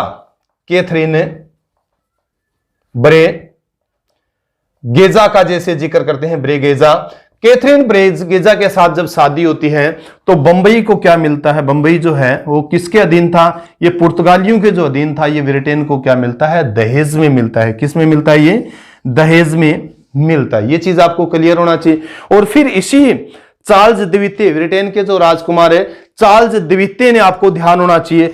कैथरीन ब्रेगेजा का जैसे जिक्र करते हैं, ब्रेगेजा। कैथरीन ब्रेगेजा के साथ जब शादी होती है, तो बंबई को क्या मिलता है? बंबई जो है वो किसके अधीन था? ये पुर्तगालियों के जो अधीन था। ये ब्रिटेन को क्या मिलता है? दहेज में मिलता है। किस में मिलता है? ये दहेज में मिलता है। ये चीज आपको क्लियर होना चाहिए। और फिर इसी चार्ल्स द्वितीय, ब्रिटेन के जो राजकुमार है चार्ल्स द्वितीय ने, आपको ध्यान होना चाहिए,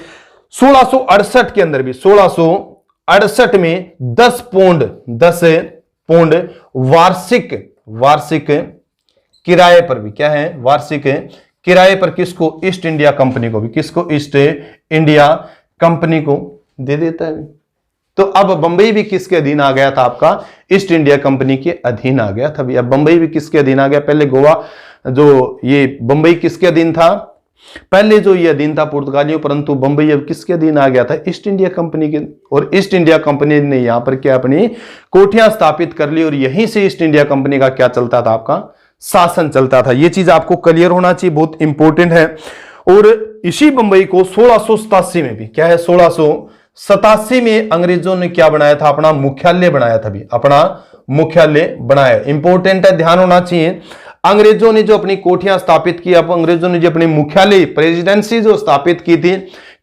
1668 के अंदर भी, 1668 में 10 पौंड वार्षिक किराए पर भी, क्या है? वार्षिक किराए पर किसको? ईस्ट इंडिया कंपनी को भी। किसको? ईस्ट इंडिया कंपनी को दे देता है। तो अब बंबई भी किसके अधीन आ गया था? आपका ईस्ट इंडिया कंपनी के अधीन आ गया था। अब बंबई भी किसके अधीन आ गया? पहले गोवा, जो ये बंबई किसके अधीन था? पहले जो ये अधीन था पुर्तगालियों, परंतु बंबई अब किसके अधीन आ गया था? ईस्ट इंडिया कंपनी के। और ईस्ट इंडिया कंपनी ने यहां पर क्या अपनी कोठियां स्थापित कर ली और यहीं से ईस्ट इंडिया कंपनी का क्या चलता था? आपका शासन चलता था। यह चीज आपको क्लियर होना चाहिए, बहुत इंपॉर्टेंट है। और इसी बंबई को 1687 में भी क्या है, 1687 में अंग्रेजों ने क्या बनाया था? अपना मुख्यालय बनाया था। भी अपना मुख्यालय बनाया, इंपॉर्टेंट है, ध्यान होना चाहिए। अंग्रेजों ने जो अपनी कोठियां स्थापित की, अब अंग्रेजों ने जो अपनी मुख्यालय प्रेसिडेंसी जो स्थापित की थी,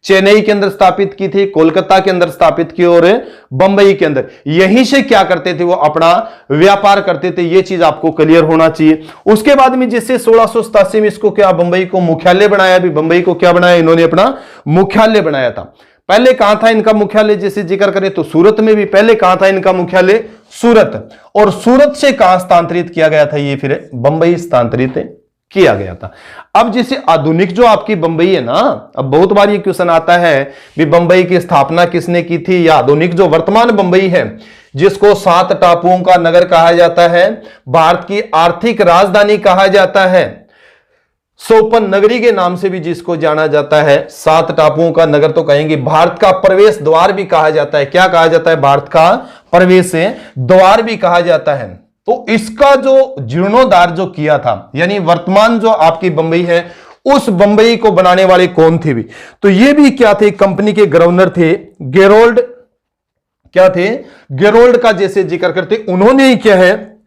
चेन्नई के अंदर स्थापित की थी, कोलकाता के अंदर स्थापित की और बंबई के अंदर, यहीं से क्या करते थे? वो अपना व्यापार करते थे। ये चीज आपको क्लियर होना चाहिए। उसके बाद में जिससे 1687 में इसको क्या, बंबई को मुख्यालय बनाया। भी बंबई को क्या बनाया इन्होंने? अपना मुख्यालय बनाया था। पहले कहां था इनका मुख्यालय? जैसे जिक्र करें तो सूरत में भी। पहले कहां था इनका मुख्यालय? सूरत। और सूरत से कहां स्थानांतरित किया गया था? ये फिर बंबई स्थानांतरित किया गया था। अब जैसे आधुनिक जो आपकी बंबई है ना, अब बहुत बार ये क्वेश्चन आता है कि बंबई की स्थापना किसने की थी? या आधुनिक जो वर्तमान बंबई है, जिसको 7 टापुओं का नगर कहा जाता है, भारत की आर्थिक राजधानी कहा जाता है, सोपन नगरी के नाम से भी जिसको जाना जाता है, 7 टापुओं का नगर तो कहेंगे, भारत का प्रवेश द्वार भी कहा जाता है। क्या कहा जाता है? भारत का प्रवेश द्वार भी कहा जाता है। तो इसका जो जीर्णोद्धार जो किया था, यानी वर्तमान जो आपकी बंबई है, उस बंबई को बनाने वाले कौन थे? भी तो ये भी क्या थे? कंपनी के गवर्नर थे गेरोल्ड। क्या थे? गेरोल्ड का जैसे जिक्र करते, उन्होंने ही क्या है,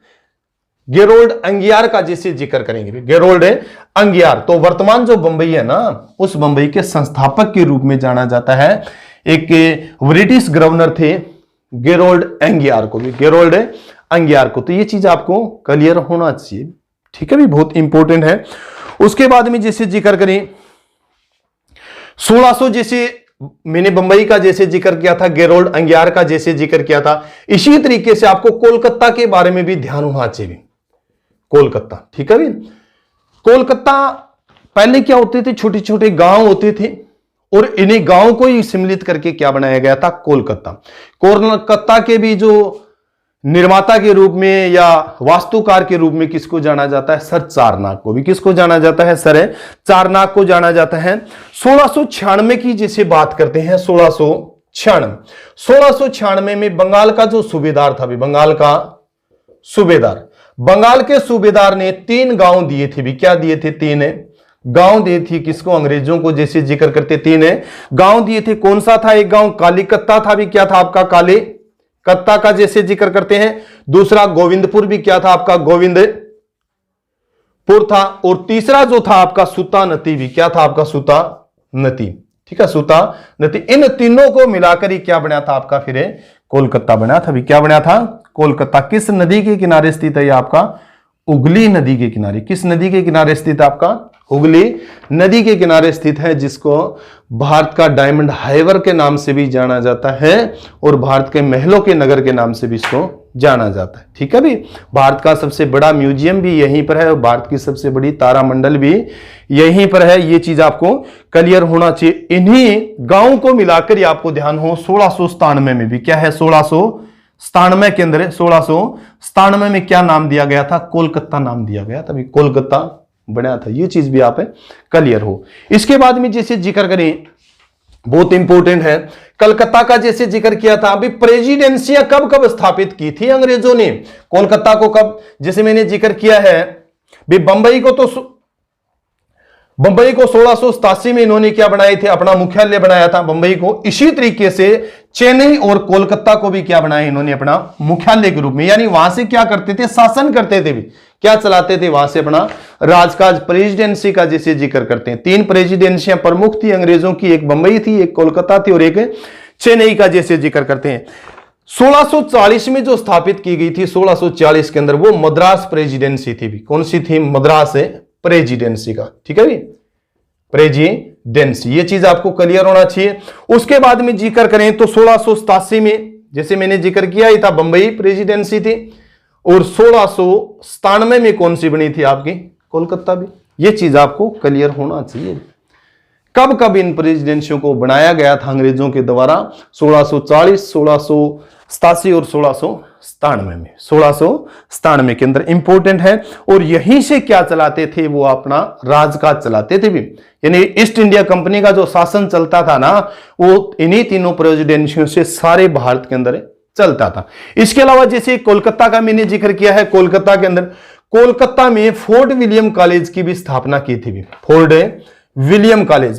गेरोल्ड अंगियार का जैसे जिक्र करेंगे। गेरोल्ड अंगियार तो वर्तमान जो बंबई है ना, उस बंबई के संस्थापक के रूप में जाना जाता है। एक ब्रिटिश गवर्नर थे गेरोल्ड अंगियार को भी, गेरोल्ड अंगियार को। तो ये चीज आपको क्लियर होना चाहिए, ठीक है भी, बहुत इंपॉर्टेंट है। उसके बाद में जैसे जिक्र करें 1600, जैसे मैंने बंबई का जैसे जिक्र किया था, गेरोल्ड अंगियार का जैसे जिक्र किया था, इसी तरीके से आपको कोलकाता के बारे में भी ध्यान होना चाहिए। कोलकाता, ठीक है भी। कोलकाता पहले क्या होते थे? छोटे छोटे गांव होते थे और इन्हीं गांवों को ही सम्मिलित करके क्या बनाया गया था? कोलकाता। कोलकाता के भी जो निर्माता के रूप में या वास्तुकार के रूप में किसको जाना जाता है? सर चारनाक को भी। किसको जाना जाता है? सर चारनाक को जाना जाता है। 1696 की जैसे बात करते हैं, 1696 में बंगाल का जो सूबेदार था, भी बंगाल का सूबेदार, बंगाल के सूबेदार ने 3 गांव दिए थे। भी क्या दिए थे? 3 गांव दिए थे किसको? अंग्रेजों को। जैसे जिक्र करते 3 गांव दिए थे। कौन सा था? एक गांव कालीकत्ता था। भी क्या था आपका? कालीकत्ता का जैसे जिक्र करते हैं। दूसरा गोविंदपुर भी क्या था आपका? गोविंदपुर था। और तीसरा जो था आपका सूता नती भी क्या था आपका? सूता नती, ठीक है, सूता नती। इन तीनों को मिलाकर ही क्या बना था आपका? फिर कोलकाता बना था। भी क्या बना था? कोलकाता। किस नदी के किनारे स्थित है? आपका हुगली नदी के किनारे। किस नदी के किनारे स्थित है? आपका हुगली नदी के किनारे स्थित है, जिसको भारत का डायमंड हार्बर के नाम से भी जाना जाता है और भारत के महलों के नगर के नाम से भी इसको जाना जाता है, ठीक है भी। भारत का सबसे बड़ा म्यूजियम भी यहीं पर है और भारत की सबसे बड़ी तारामंडल भी यहीं पर है। ये चीज आपको क्लियर होना चाहिए। इन्हीं गांवों को मिलाकर ही आपको ध्यान हो 1697 में भी क्या है? 1697 के अंदर 1697 में क्या नाम दिया गया था? कोलकाता नाम दिया गया था। कोलकाता बना था। ये चीज भी आप क्लियर हो। इसके बाद में जैसे जिक्र करें, बहुत इंपॉर्टेंट है, कलकत्ता का जैसे जिक्र किया था। अभी प्रेसिडेंसियां कब कब स्थापित की थी अंग्रेजों ने? कोलकाता को कब? जैसे मैंने जिक्र किया है भी बंबई को 1687 में इन्होंने क्या बनाए थे? अपना मुख्यालय बनाया था बंबई को। इसी तरीके से चेन्नई और कोलकाता को भी क्या बनाया इन्होंने? अपना मुख्यालय के रूप में। यानी वहां से क्या करते थे? शासन करते थे। भी क्या चलाते थे? वहां से अपना राजकाज, प्रेसिडेंसी का जैसे जिक्र करते हैं। 3 प्रेसिडेंसियां प्रमुख थी अंग्रेजों की, एक बंबई थी, एक कोलकाता थी और एक चेन्नई का जैसे जिक्र करते हैं। 1640 में जो स्थापित की गई थी, 1640 के अंदर, वो मद्रास प्रेसिडेंसी थी। भी कौन सी थी? मद्रास प्रेसिडेंसी का, ठीक है भी, प्रेसिडेंसी। ये चीज आपको क्लियर होना चाहिए। उसके बाद में जिक्र करें तो 1687 में जैसे मैंने जिक्र किया ही था, बंबई प्रेसिडेंसी थी और 1697 में कौन सी बनी थी? आपकी कोलकाता भी। ये चीज आपको क्लियर होना चाहिए। कब कब इन प्रेसिडेंसियों को बनाया गया था अंग्रेजों के द्वारा? 1640, 1687 और 1600 1697 के अंदर इंपोर्टेंट है। और यहीं से क्या चलाते थे, वो अपना राजकाज चलाते थे भी, यानी ईस्ट इंडिया कंपनी का जो शासन चलता था ना, वो इन्हीं तीनों प्रेसिडेंसियों से सारे भारत के अंदर चलता था। इसके अलावा जैसे कोलकाता का मैंने जिक्र किया है, कोलकाता के अंदर, कोलकाता में फोर्ट विलियम कॉलेज की भी स्थापना की थी भी, फोर्ट विलियम कॉलेज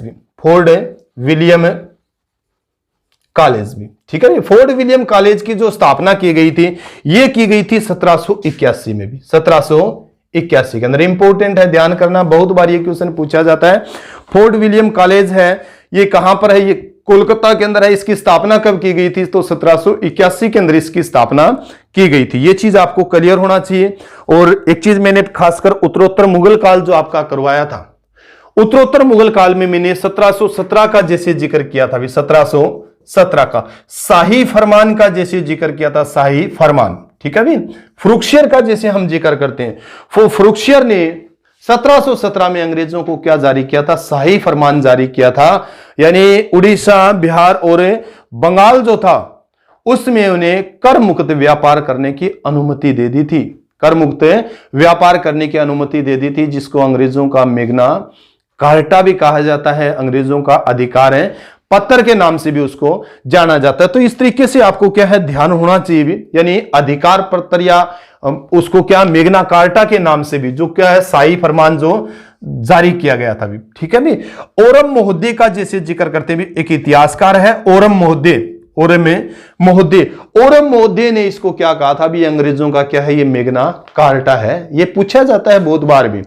भी, ठीक है। फोर्ट विलियम कॉलेज की जो स्थापना की गई थी, ये की गई थी 1781 में भी, 1781 के अंदर। इंपॉर्टेंट है, ध्यान करना, बहुत बार ये क्वेश्चन पूछा जाता है। फोर्ट विलियम कॉलेज है, ये कहां पर है, ये कोलकाता के अंदर है। इसकी स्थापना कब की गई थी, तो 1781 के अंदर इसकी स्थापना की गई थी। ये चीज आपको क्लियर होना चाहिए। और एक चीज मैंने खासकर उत्तरोत्तर मुगल काल जो आपका करवाया था, उत्तरोत्तर मुगल काल में मैंने 1717 का जैसे जिक्र किया था, 1717 का शाही फरमान का जैसे जिक्र किया था, शाही फरमान, ठीक है भी। फ्रुक्शियर का जैसे हम जिक्र करते हैं, वो फ्रुक्शियर ने 1717 में अंग्रेजों को क्या जारी किया था, शाही फरमान जारी किया था। यानी उड़ीसा, बिहार और बंगाल जो था, उसमें उन्हें कर मुक्त व्यापार करने की अनुमति दे दी थी, कर मुक्त व्यापार करने की अनुमति दे दी थी, जिसको अंग्रेजों का मेग्ना कार्टा भी कहा जाता है, अंग्रेजों का अधिकार है पत्थर के नाम से भी उसको जाना जाता है। तो इस तरीके से आपको क्या है, ध्यान होना चाहिए भी, यानी अधिकार पत्र या उसको क्या, मेग्ना कार्टा के नाम से भी, जो क्या है, शाही फरमान जो जारी किया गया था भी, ठीक है भी। ओरम मोहद्दे का जैसे जिक्र करते भी, एक इतिहासकार है ओरम मोहद्दे, ओरम मोहद्दे ने इसको क्या कहा था भी, अंग्रेजों का क्या है, ये मेग्ना कार्टा है। ये पूछा जाता है बहुत बार भी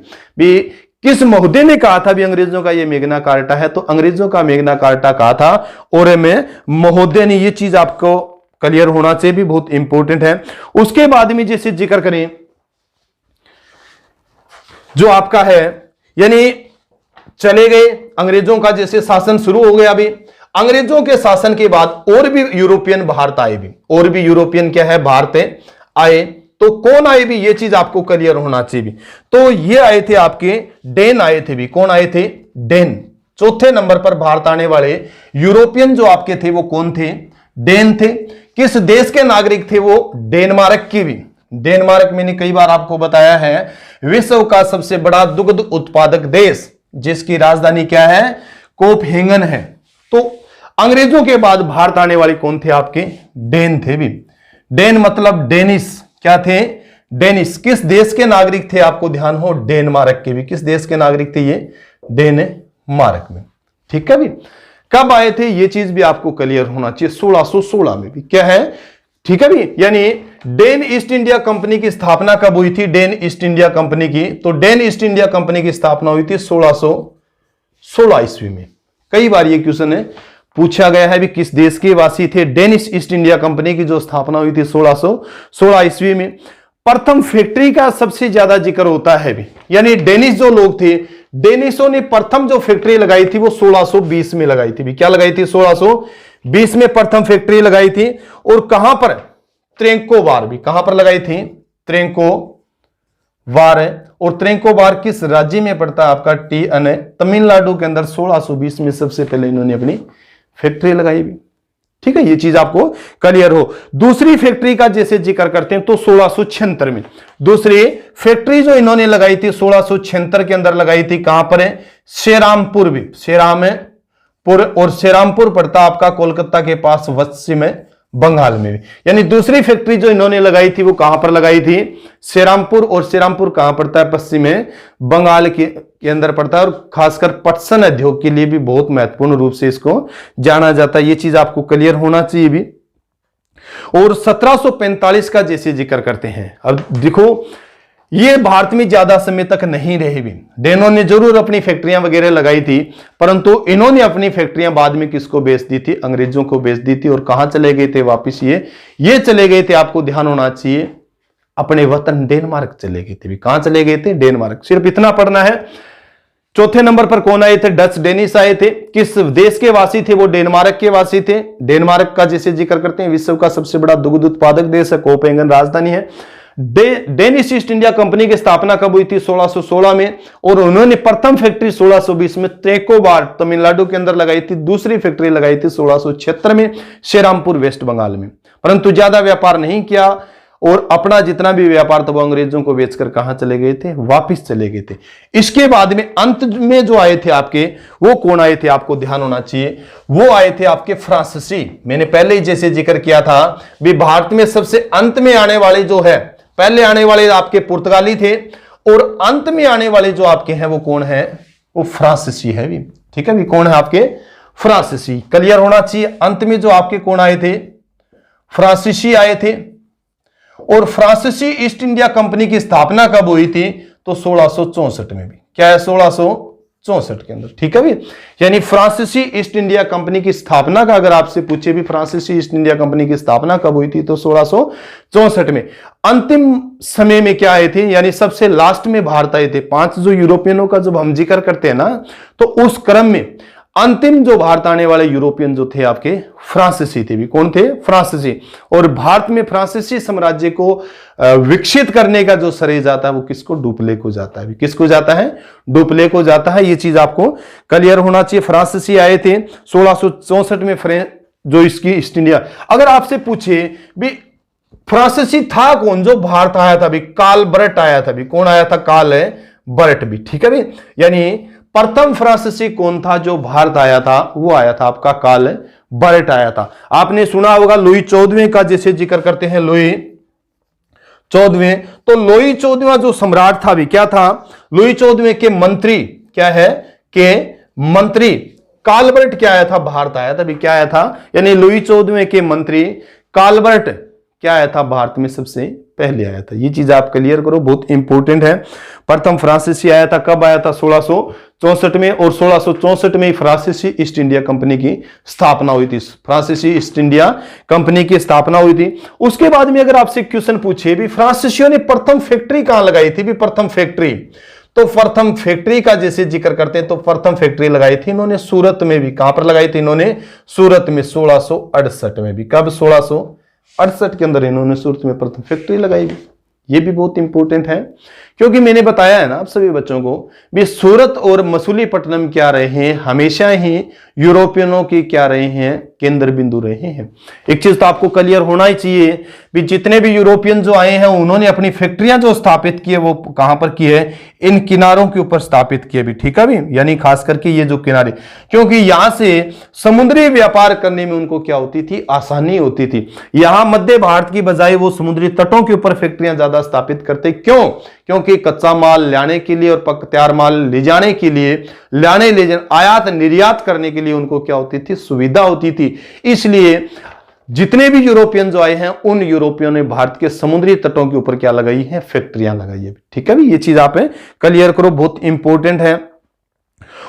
किस मोहद्दे ने कहा था भी अंग्रेजों का ये मेग्ना कार्टा है, तो अंग्रेजों का मेग्ना कार्टा कहा था ओरम मोहद्दे ने। ये चीज आपको क्लियर होना चाहिए भी, बहुत इंपॉर्टेंट है। उसके बाद में जैसे जिक्र करें जो आपका है, यानी चले गए अंग्रेजों का जैसे शासन शुरू हो गया। अभी अंग्रेजों के शासन के बाद और भी यूरोपियन भारत आए भी, और भी यूरोपियन क्या है, भारत आए। तो कौन आए भी, ये चीज आपको क्लियर होना चाहिए भी। तो ये आए थे आपके डेन आए थे भी, कौन आए थे, डेन। चौथे नंबर पर भारत आने वाले यूरोपियन जो आपके थे वो कौन थे, डेन थे। किस देश के नागरिक थे वो, डेनमार्क की भी। डेनमार्क मैंने कई बार आपको बताया है, विश्व का सबसे बड़ा दुग्ध उत्पादक देश, जिसकी राजधानी क्या है, कोपहेगन है। तो अंग्रेजों के बाद भारत आने वाले कौन थे आपके, डेन थे भी। डेन मतलब डेनिश, क्या थे, डेनिश। किस देश के नागरिक थे, आपको ध्यान हो, डेनमार्क के भी। किस देश के नागरिक थे ये, डेनमार्क में, ठीक है भी। कब आए थे, ये चीज भी आपको क्लियर होना चाहिए, 1616 में भी, क्या है, ठीक है भी। यानी डेन ईस्ट इंडिया कंपनी की स्थापना कब हुई थी, डेन ईस्ट इंडिया कंपनी की, तो डेन ईस्ट इंडिया कंपनी की स्थापना हुई थी 1616 ईस्वी में। कई बार ये क्वेश्चन है पूछा गया है भी, किस देश के वासी थे, डेनिश ईस्ट इंडिया कंपनी की जो स्थापना हुई थी 1616 ईस्वी में। प्रथम फैक्ट्री का सबसे ज्यादा जिक्र होता है भी, यानी डेनिश जो लोग थे, डेनिशों ने प्रथम जो फैक्ट्री लगाई थी वो 1620 में लगाई थी भी। क्या लगाई थी, 1620 में प्रथम फैक्ट्री लगाई थी। और कहां पर, त्रेंकोबार भी, कहां पर लगाई थी, त्रेंकोबार है। और त्रेंकोबार किस राज्य में पड़ता है आपका, तमिलनाडु के अंदर 1620 में सबसे पहले इन्होंने अपनी फैक्ट्री लगाई भी, ठीक है। ये चीज आपको क्लियर हो। दूसरी फैक्ट्री का जैसे जिक्र करते हैं तो 1676 में दूसरी फैक्ट्री जो इन्होंने लगाई थी 1676 के अंदर लगाई थी, कहां पर है, श्रीरामपुर भी, श्रीरामपुर। और श्रीरामपुर पड़ता आपका कोलकाता के पास, पश्चिम बंगाल में भी। यानी दूसरी फैक्ट्री जो इन्होंने लगाई थी वो कहां पर लगाई थी, श्रीरामपुर। और श्रीरामपुर कहां पड़ता है, पश्चिम बंगाल के अंदर पड़ता है। और खासकर पटसन उद्योग के लिए भी बहुत महत्वपूर्ण रूप से इसको जाना जाता है। ये चीज आपको क्लियर होना चाहिए भी। और 1745 का जैसे जिक्र करते हैं, अब देखो ये भारत में ज्यादा समय तक नहीं रहे भी। डेनों ने जरूर अपनी फैक्ट्रियां वगैरह लगाई थी, परंतु इन्होंने अपनी फैक्ट्रियां बाद में किसको बेच दी थी, अंग्रेजों को बेच दी थी। और कहां चले गए थे वापिस, ये चले गए थे, आपको ध्यान होना चाहिए, अपने वतन डेनमार्क चले गए थे भी। कहां चले गए थे, डेनमार्क। सिर्फ इतना पढ़ना है। चौथे नंबर पर कौन आए थे, डच डेनिश आए थे। किस देश के वासी थे वो, डेनमार्क के वासी थे। डेनमार्क का जैसे जिक्र करते हैं, विश्व का सबसे बड़ा दुग्ध उत्पादक देश है, कोपेंगन राजधानी है। डेनिश ईस्ट इंडिया कंपनी की स्थापना कब हुई थी, 1616 में। और उन्होंने प्रथम फैक्ट्री 1620 में त्रेकोबार तमिलनाडु के अंदर लगाई थी। दूसरी फैक्ट्री लगाई थी 1676 में श्रीरामपुर वेस्ट बंगाल में। परंतु ज्यादा व्यापार नहीं किया। और अपना जितना भी व्यापार था वो अंग्रेजों को बेचकर कहां चले गए थे, वापिस चले गए थे। इसके बाद में अंत में जो आए थे आपके, वो कौन आए थे, आपको ध्यान होना चाहिए, वो आए थे आपके फ्रांसीसी। मैंने पहले ही जैसे जिक्र किया था भी भारत में सबसे अंत में आने वाले जो है, पहले आने वाले आपके पुर्तगाली थे और अंत में आने वाले जो आपके हैं वो कौन है, वो फ्रांसीसी है भी। ठीक है भी, कौन है आपके, फ्रांसीसी। क्लियर होना चाहिए। अंत में जो आपके कौन आए थे, फ्रांसीसी आए थे। और फ्रांसीसी ईस्ट इंडिया कंपनी की स्थापना कब हुई थी, तो 1664 में भी। क्या है, 1664 के अंदर। ठीक है भी, यानी फ्रांसीसी ईस्ट इंडिया कंपनी की स्थापना का अगर आपसे पूछे भी फ्रांसीसी ईस्ट इंडिया कंपनी की स्थापना कब हुई थी, तो 1664 में। अंतिम समय में क्या आए थे, यानी सबसे लास्ट में भारत आए थे। 5 जो यूरोपियनों का जब हम जिक्र करते हैं ना, तो उस क्रम में अंतिम जो भारत आने वाले यूरोपियन जो थे आपके, फ्रांसीसी थे भी। कौन थे, फ्रांसीसी। और भारत में फ्रांसीसी साम्राज्य को विकसित करने का जो श्रेय जाता है वो किसको, डुप्ले को जाता है। किसको जाता है, डुप्ले को जाता है। ये चीज आपको क्लियर होना चाहिए। फ्रांसीसी आए थे 1664 में, जो इसकी ईस्ट इंडिया। अगर आपसे पूछे भी फ्रांसीसी था कौन जो भारत आया था भी, काल बर्ट आया था भी। कौन आया था, काल बर्ट भी। ठीक है भी, यानी प्रथम फ्रांसीसी कौन था जो भारत आया था, वो आया था आपका काल बर्ट आया था। आपने सुना होगा लुई 14वें का जैसे जिक्र करते हैं, लुई 14वें। तो लुई 14वां जो सम्राट था भी, क्या था, लुई 14वें के मंत्री, क्या है, के मंत्री कालबर्ट क्या आया था, भारत आया था भी। क्या आया था, यानी लुई 14वें के मंत्री कालबर्ट क्या आया था, भारत में सबसे पहले आया था। ये चीज आप क्लियर करो, बहुत इंपॉर्टेंट है। प्रथम फ्रांसीसी आया था, कब आया था, 1664 में। और 1664 में फ्रांसीसी ईस्ट इंडिया कंपनी की स्थापना हुई थी। फ्रांसीसी ईस्ट इंडिया कंपनी की स्थापना हुई थी। उसके बाद में अगर आपसे क्वेश्चन पूछे भी फ्रांसीसियों ने प्रथम फैक्ट्री कहां लगाई थी भी, प्रथम फैक्ट्री, तो प्रथम फैक्ट्री का जैसे जिक्र करते हैं तो प्रथम फैक्ट्री लगाई थी इन्होंने सूरत में भी। कहां पर लगाई थी इन्होंने, सूरत में, 1668 में भी। कब, 1668 के अंदर इन्होंने सूरत में प्रथम फैक्ट्री लगाई भी। ये भी बहुत इंपॉर्टेंट है, क्योंकि मैंने बताया है ना आप सभी बच्चों को भी, सूरत और मसूलीपट्टनम क्या रहे हैं, हमेशा ही यूरोपियनों की क्या रहे हैं, केंद्र बिंदु रहे हैं। एक चीज तो आपको क्लियर होना ही चाहिए भी, जितने भी यूरोपियन जो आए हैं उन्होंने अपनी फैक्ट्रियां जो स्थापित की है वो कहां पर की है, इन किनारों के ऊपर स्थापित किए भी। ठीक है भी, यानी खास करके ये जो किनारे, क्योंकि यहां से समुद्री व्यापार करने में उनको क्या होती थी, आसानी होती थी। यहां मध्य भारत की बजाय वो समुद्री तटों के ऊपर फैक्ट्रियां ज्यादा स्थापित करते। क्यों, क्योंकि कच्चा माल लाने के लिए और तैयार माल ले जाने के लिए, आयात निर्यात करने के लिए उनको क्या होती थी, सुविधा होती थी। इसलिए जितने भी यूरोपियन जो आए हैं उन यूरोपियों ने भारत के समुद्री तटों के ऊपर क्या लगाई है, फैक्ट्रियां लगाई है। ठीक है भी, ये चीज आप क्लियर करो, बहुत इंपॉर्टेंट है।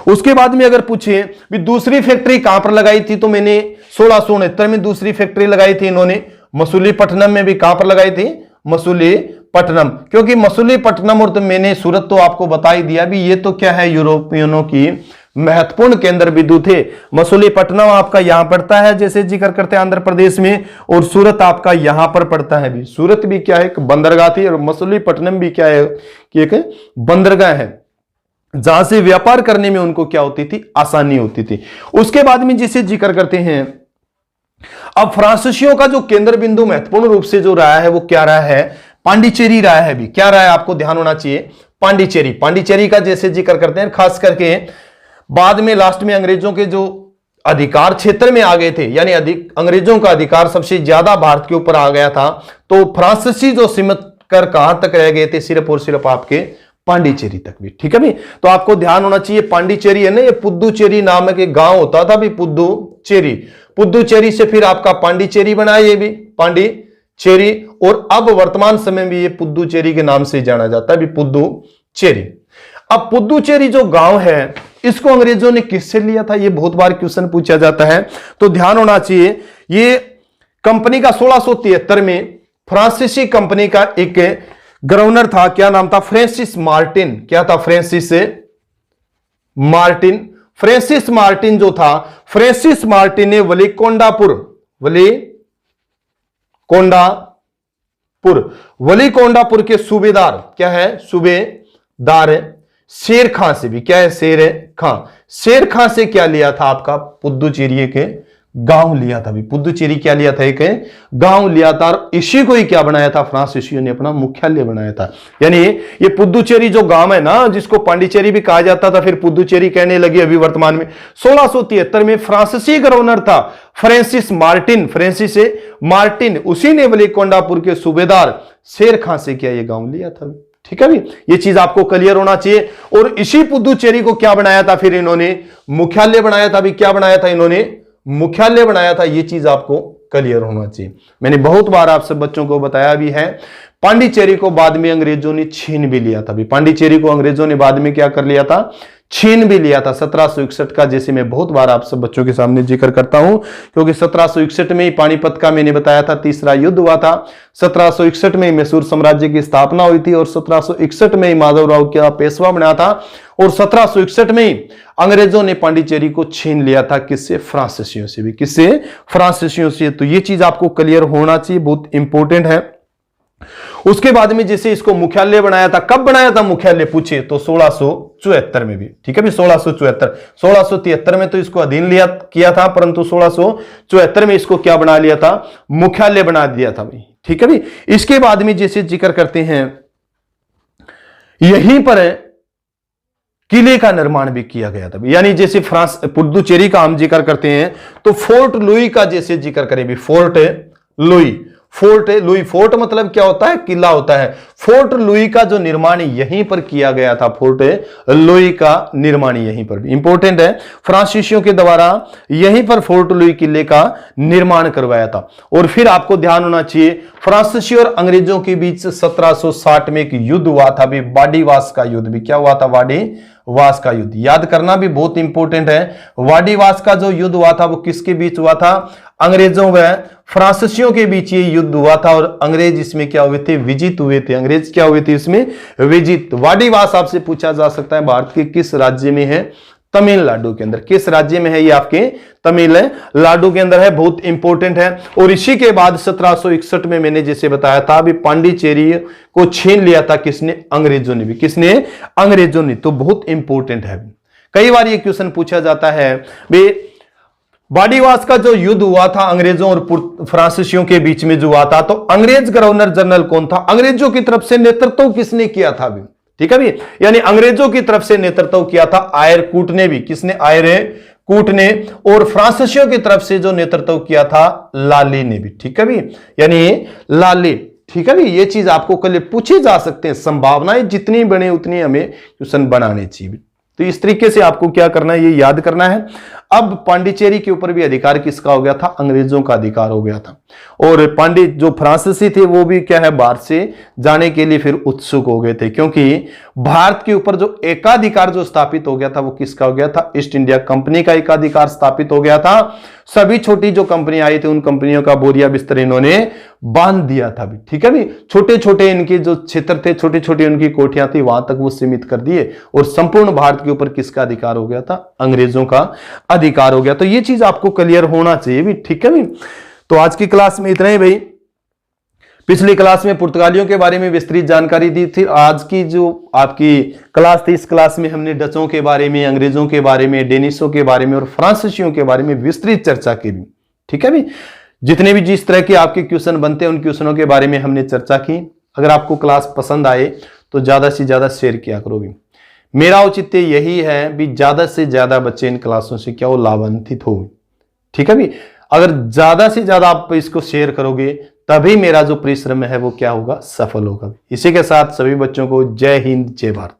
उसके बाद में अगर पूछे भी दूसरी फैक्ट्री कहां पर लगाई थी, तो मैंने 1669 में दूसरी फैक्ट्री लगाई थी इन्होंने मसूलीपट्टनम में भी। कहां पर लगाई थी, मसूलीपट्टनम, क्योंकि मसूलीपट्टनम और तो मैंने सूरत तो आपको बता ही दिया भी, ये तो क्या है, यूरोपियनों की महत्वपूर्ण केंद्र बिंदु थे। मसूलीपट्टनम आपका यहां पड़ता है जैसे जिक्र करते हैं आंध्र प्रदेश में, और सूरत आपका यहां पर पड़ता है भी। सूरत भी क्या है, एक बंदरगाह थी, और मसूलीपट्टनम भी क्या है कि एक बंदरगाह है जहां से व्यापार करने में उनको क्या होती थी, आसानी होती थी। उसके बाद में जिसे जिक्र करते हैं, अब फ्रांसीसियों का जो केंद्र बिंदु महत्वपूर्ण रूप से जो रहा है वो क्या रहा है, पांडिचेरी रहा है भी। क्या रहा है, आपको ध्यान होना चाहिए, पांडिचेरी। पांडिचेरी का जैसे जिक्र करते हैं, खास करके बाद में लास्ट में अंग्रेजों के जो अधिकार क्षेत्र में आ गए थे, यानी अंग्रेजों का अधिकार सबसे ज्यादा भारत के ऊपर आ गया था, तो फ्रांसीसी जो सीमित कर कहां तक रह गए थे, सिर्फ और सिर्फ आपके पांडिचेरी तक भी। ठीक है भी, तो आपको ध्यान होना चाहिए, पांडिचेरी है ना, ये पुद्दुचेरी नामक एक गांव होता था भी, पुद्दुचेरी। पुद्दुचेरी से फिर आपका पांडिचेरी बना, ये भी पांडिचेरी, और अब वर्तमान समय में ये पुद्दुचेरी के नाम से जाना जाता है भी, पुद्दुचेरी। अब पुद्दुचेरी जो गांव है इसको अंग्रेजों ने किससे लिया था, ये बहुत बार क्वेश्चन पूछा जाता है, तो ध्यान होना चाहिए, ये कंपनी का 1673 में फ्रांसीसी कंपनी का एक गवर्नर था, क्या नाम था, फ्रांसिस मार्टिन। क्या था, फ्रांसिस मार्टिन। फ्रांसिस मार्टिन जो था, फ्रांसिस मार्टिन ने वलीकोंडापुर के सूबेदार, क्या है, सूबेदार शेर खां से भी, क्या है, शेर खां से क्या लिया था, आपका पुद्दुचेरी के गांव लिया था। अभी पुदुचेरी क्या लिया था, एक गांव लिया था, और इसी को ही क्या बनाया था, फ्रांसीसियों ने अपना मुख्यालय बनाया था। यानी ये पुदुचेरी जो गांव है ना, जिसको पांडिचेरी भी कहा जाता था, फिर पुदुचेरी कहने लगी अभी वर्तमान में। 1673 में फ्रांसीसी गवर्नर था फ्रांसिस मार्टिन, उसी ने वलीकोंडापुर के सूबेदार शेर खां से क्या ये गांव लिया था। ठीक है भी, ये चीज आपको क्लियर होना चाहिए। और इसी पुदुचेरी को क्या बनाया था, फिर इन्होंने मुख्यालय बनाया था। अभी क्या बनाया था, इन्होंने मुख्यालय बनाया था। ये चीज आपको क्लियर होना चाहिए। मैंने बहुत बार आप सब बच्चों को बताया भी है। पांडिचेरी को बाद में अंग्रेजों ने छीन भी लिया था। अभी पांडिचेरी को अंग्रेजों ने बाद में क्या कर लिया था, छीन भी लिया था 1761 का, जैसे मैं बहुत बार आप सब बच्चों के सामने जिक्र करता हूं, क्योंकि 1761 में ही पानीपत का मैंने बताया था तीसरा युद्ध हुआ था। 1761 में मैसूर साम्राज्य की स्थापना हुई थी, और 1761 में ही माधवराव का पेशवा बना था, और 1761 में ही अंग्रेजों ने पांडिचेरी को छीन लिया था। किससे, फ्रांसीसियों से। भी किससे, फ्रांसीसियों से। तो ये चीज आपको क्लियर होना चाहिए, बहुत इंपॉर्टेंट है। उसके बाद में जैसे इसको मुख्यालय बनाया था, कब बनाया था मुख्यालय पूछे तो 1674 में भी। ठीक है भी, 1673 में तो इसको अधीन लिया किया था, परंतु 1674 में इसको क्या बना लिया था, मुख्यालय बना दिया था भाई। ठीक है भी, इसके बाद में जैसे जिक्र करते हैं, यहीं पर किले का निर्माण भी किया गया था। यानी जैसे पुदुचेरी का हम जिक्र करते हैं तो फोर्ट लुई का जैसे जिक्र करें भी, फोर्ट फोर्ट मतलब क्या होता है, किला होता है। फोर्ट लुई का जो निर्माण यहीं पर किया गया था, फोर्ट लुई का निर्माण यहीं पर भी इंपॉर्टेंट है। फ्रांसीसियों के द्वारा यहीं पर फोर्ट लुई किले का निर्माण करवाया था। और फिर आपको ध्यान होना चाहिए, फ्रांसीसी और अंग्रेजों के बीच 1760 में एक युद्ध हुआ था भी, वाडीवास का युद्ध भी। क्या हुआ था, वाडीवास का युद्ध। याद करना भी बहुत इंपॉर्टेंट है। वाडीवास का जो युद्ध हुआ था वो किसके बीच हुआ था, अंग्रेजों व फ्रांसीसियों के बीच ये युद्ध हुआ था। और अंग्रेज इसमें क्या हुए थे, विजित हुए थे। अंग्रेज क्या हुए थे इसमें, विजित। वाडीवास आपसे पूछा जा सकता है भारत के किस राज्य में है, तमिलनाडु के अंदर। किस राज्य में है ये, आपके तमिलनाडु के अंदर है, बहुत इंपॉर्टेंट है। और इसी के बाद 1761 में मैंने जैसे बताया था अभी, पांडिचेरी को छीन लिया था किसने, अंग्रेजों ने भी। किसने, अंग्रेजों ने। तो बहुत इंपॉर्टेंट है। कई बार ये क्वेश्चन पूछा जाता है भाई, वाडीवास का जो युद्ध हुआ था अंग्रेजों और फ्रांसीसियों के बीच में जो हुआ था, तो अंग्रेज गवर्नर जनरल कौन था, अंग्रेजों की तरफ से नेतृत्व किसने किया था भी। ठीक है भी, यानी अंग्रेजों की तरफ से नेतृत्व किया था आयरकूट ने भी। किसने, आयरकूट ने। और फ्रांसीसियों की तरफ से जो नेतृत्व किया था, लाली ने भी। ठीक है भी, यानी लाली। ठीक है भी, ये चीज आपको कल पूछे जा सकते हैं। संभावनाएं जितनी बने उतनी हमें क्वेश्चन बनाने चाहिए। तो इस तरीके से आपको क्या करना है, ये याद करना है। अब पांडिचेरी के ऊपर भी अधिकार किसका हो गया था, अंग्रेजों का अधिकार हो गया था। और जो फ्रांसीसी थे वो भी क्या है, भारत से जाने के लिए फिर उत्सुक हो गए थे, क्योंकि भारत के ऊपर जो एकाधिकार जो स्थापित हो गया था वो किसका हो गया था, ईस्ट इंडिया कंपनी का एकाधिकार स्थापित हो गया था। सभी छोटी जो कंपनियां आई थी उन कंपनियों का बोरिया बिस्तर इन्होंने बांध दिया था भी। ठीक है भी, छोटे छोटे इनके जो क्षेत्र थे, छोटी छोटी उनकी कोठियां थी, वहां तक वो सीमित कर दिए। और संपूर्ण भारत के ऊपर किसका अधिकार हो गया था, अंग्रेजों का अधिकार हो गया। तो ये चीज आपको क्लियर होना चाहिए भी। ठीक है भी, तो आज की क्लास में इतना ही भाई। पिछली क्लास में पुर्तगालियों के बारे में विस्तृत जानकारी दी थी। आज की जो आपकी क्लास थी, इस क्लास में हमने डचों के बारे में, अंग्रेजों के बारे में, डेनिशों के बारे में और फ्रांसीसियों के बारे में विस्तृत चर्चा की भी। ठीक है भी, जितने भी जिस तरह के आपके क्वेश्चन बनते हैं उन क्वेश्चनों के बारे में हमने चर्चा की। अगर आपको क्लास पसंद आए तो ज्यादा से ज्यादा शेयर किया करो भी। मेरा औचित्य यही है भी, ज्यादा से ज्यादा बच्चे इन क्लासों से क्या हो, लाभान्वित हो। ठीक है भी, अगर ज्यादा से ज्यादा आप इसको शेयर करोगे तभी मेरा जो परिश्रम है वो क्या होगा, सफल होगा। इसी के साथ सभी बच्चों को जय हिंद, जय भारत।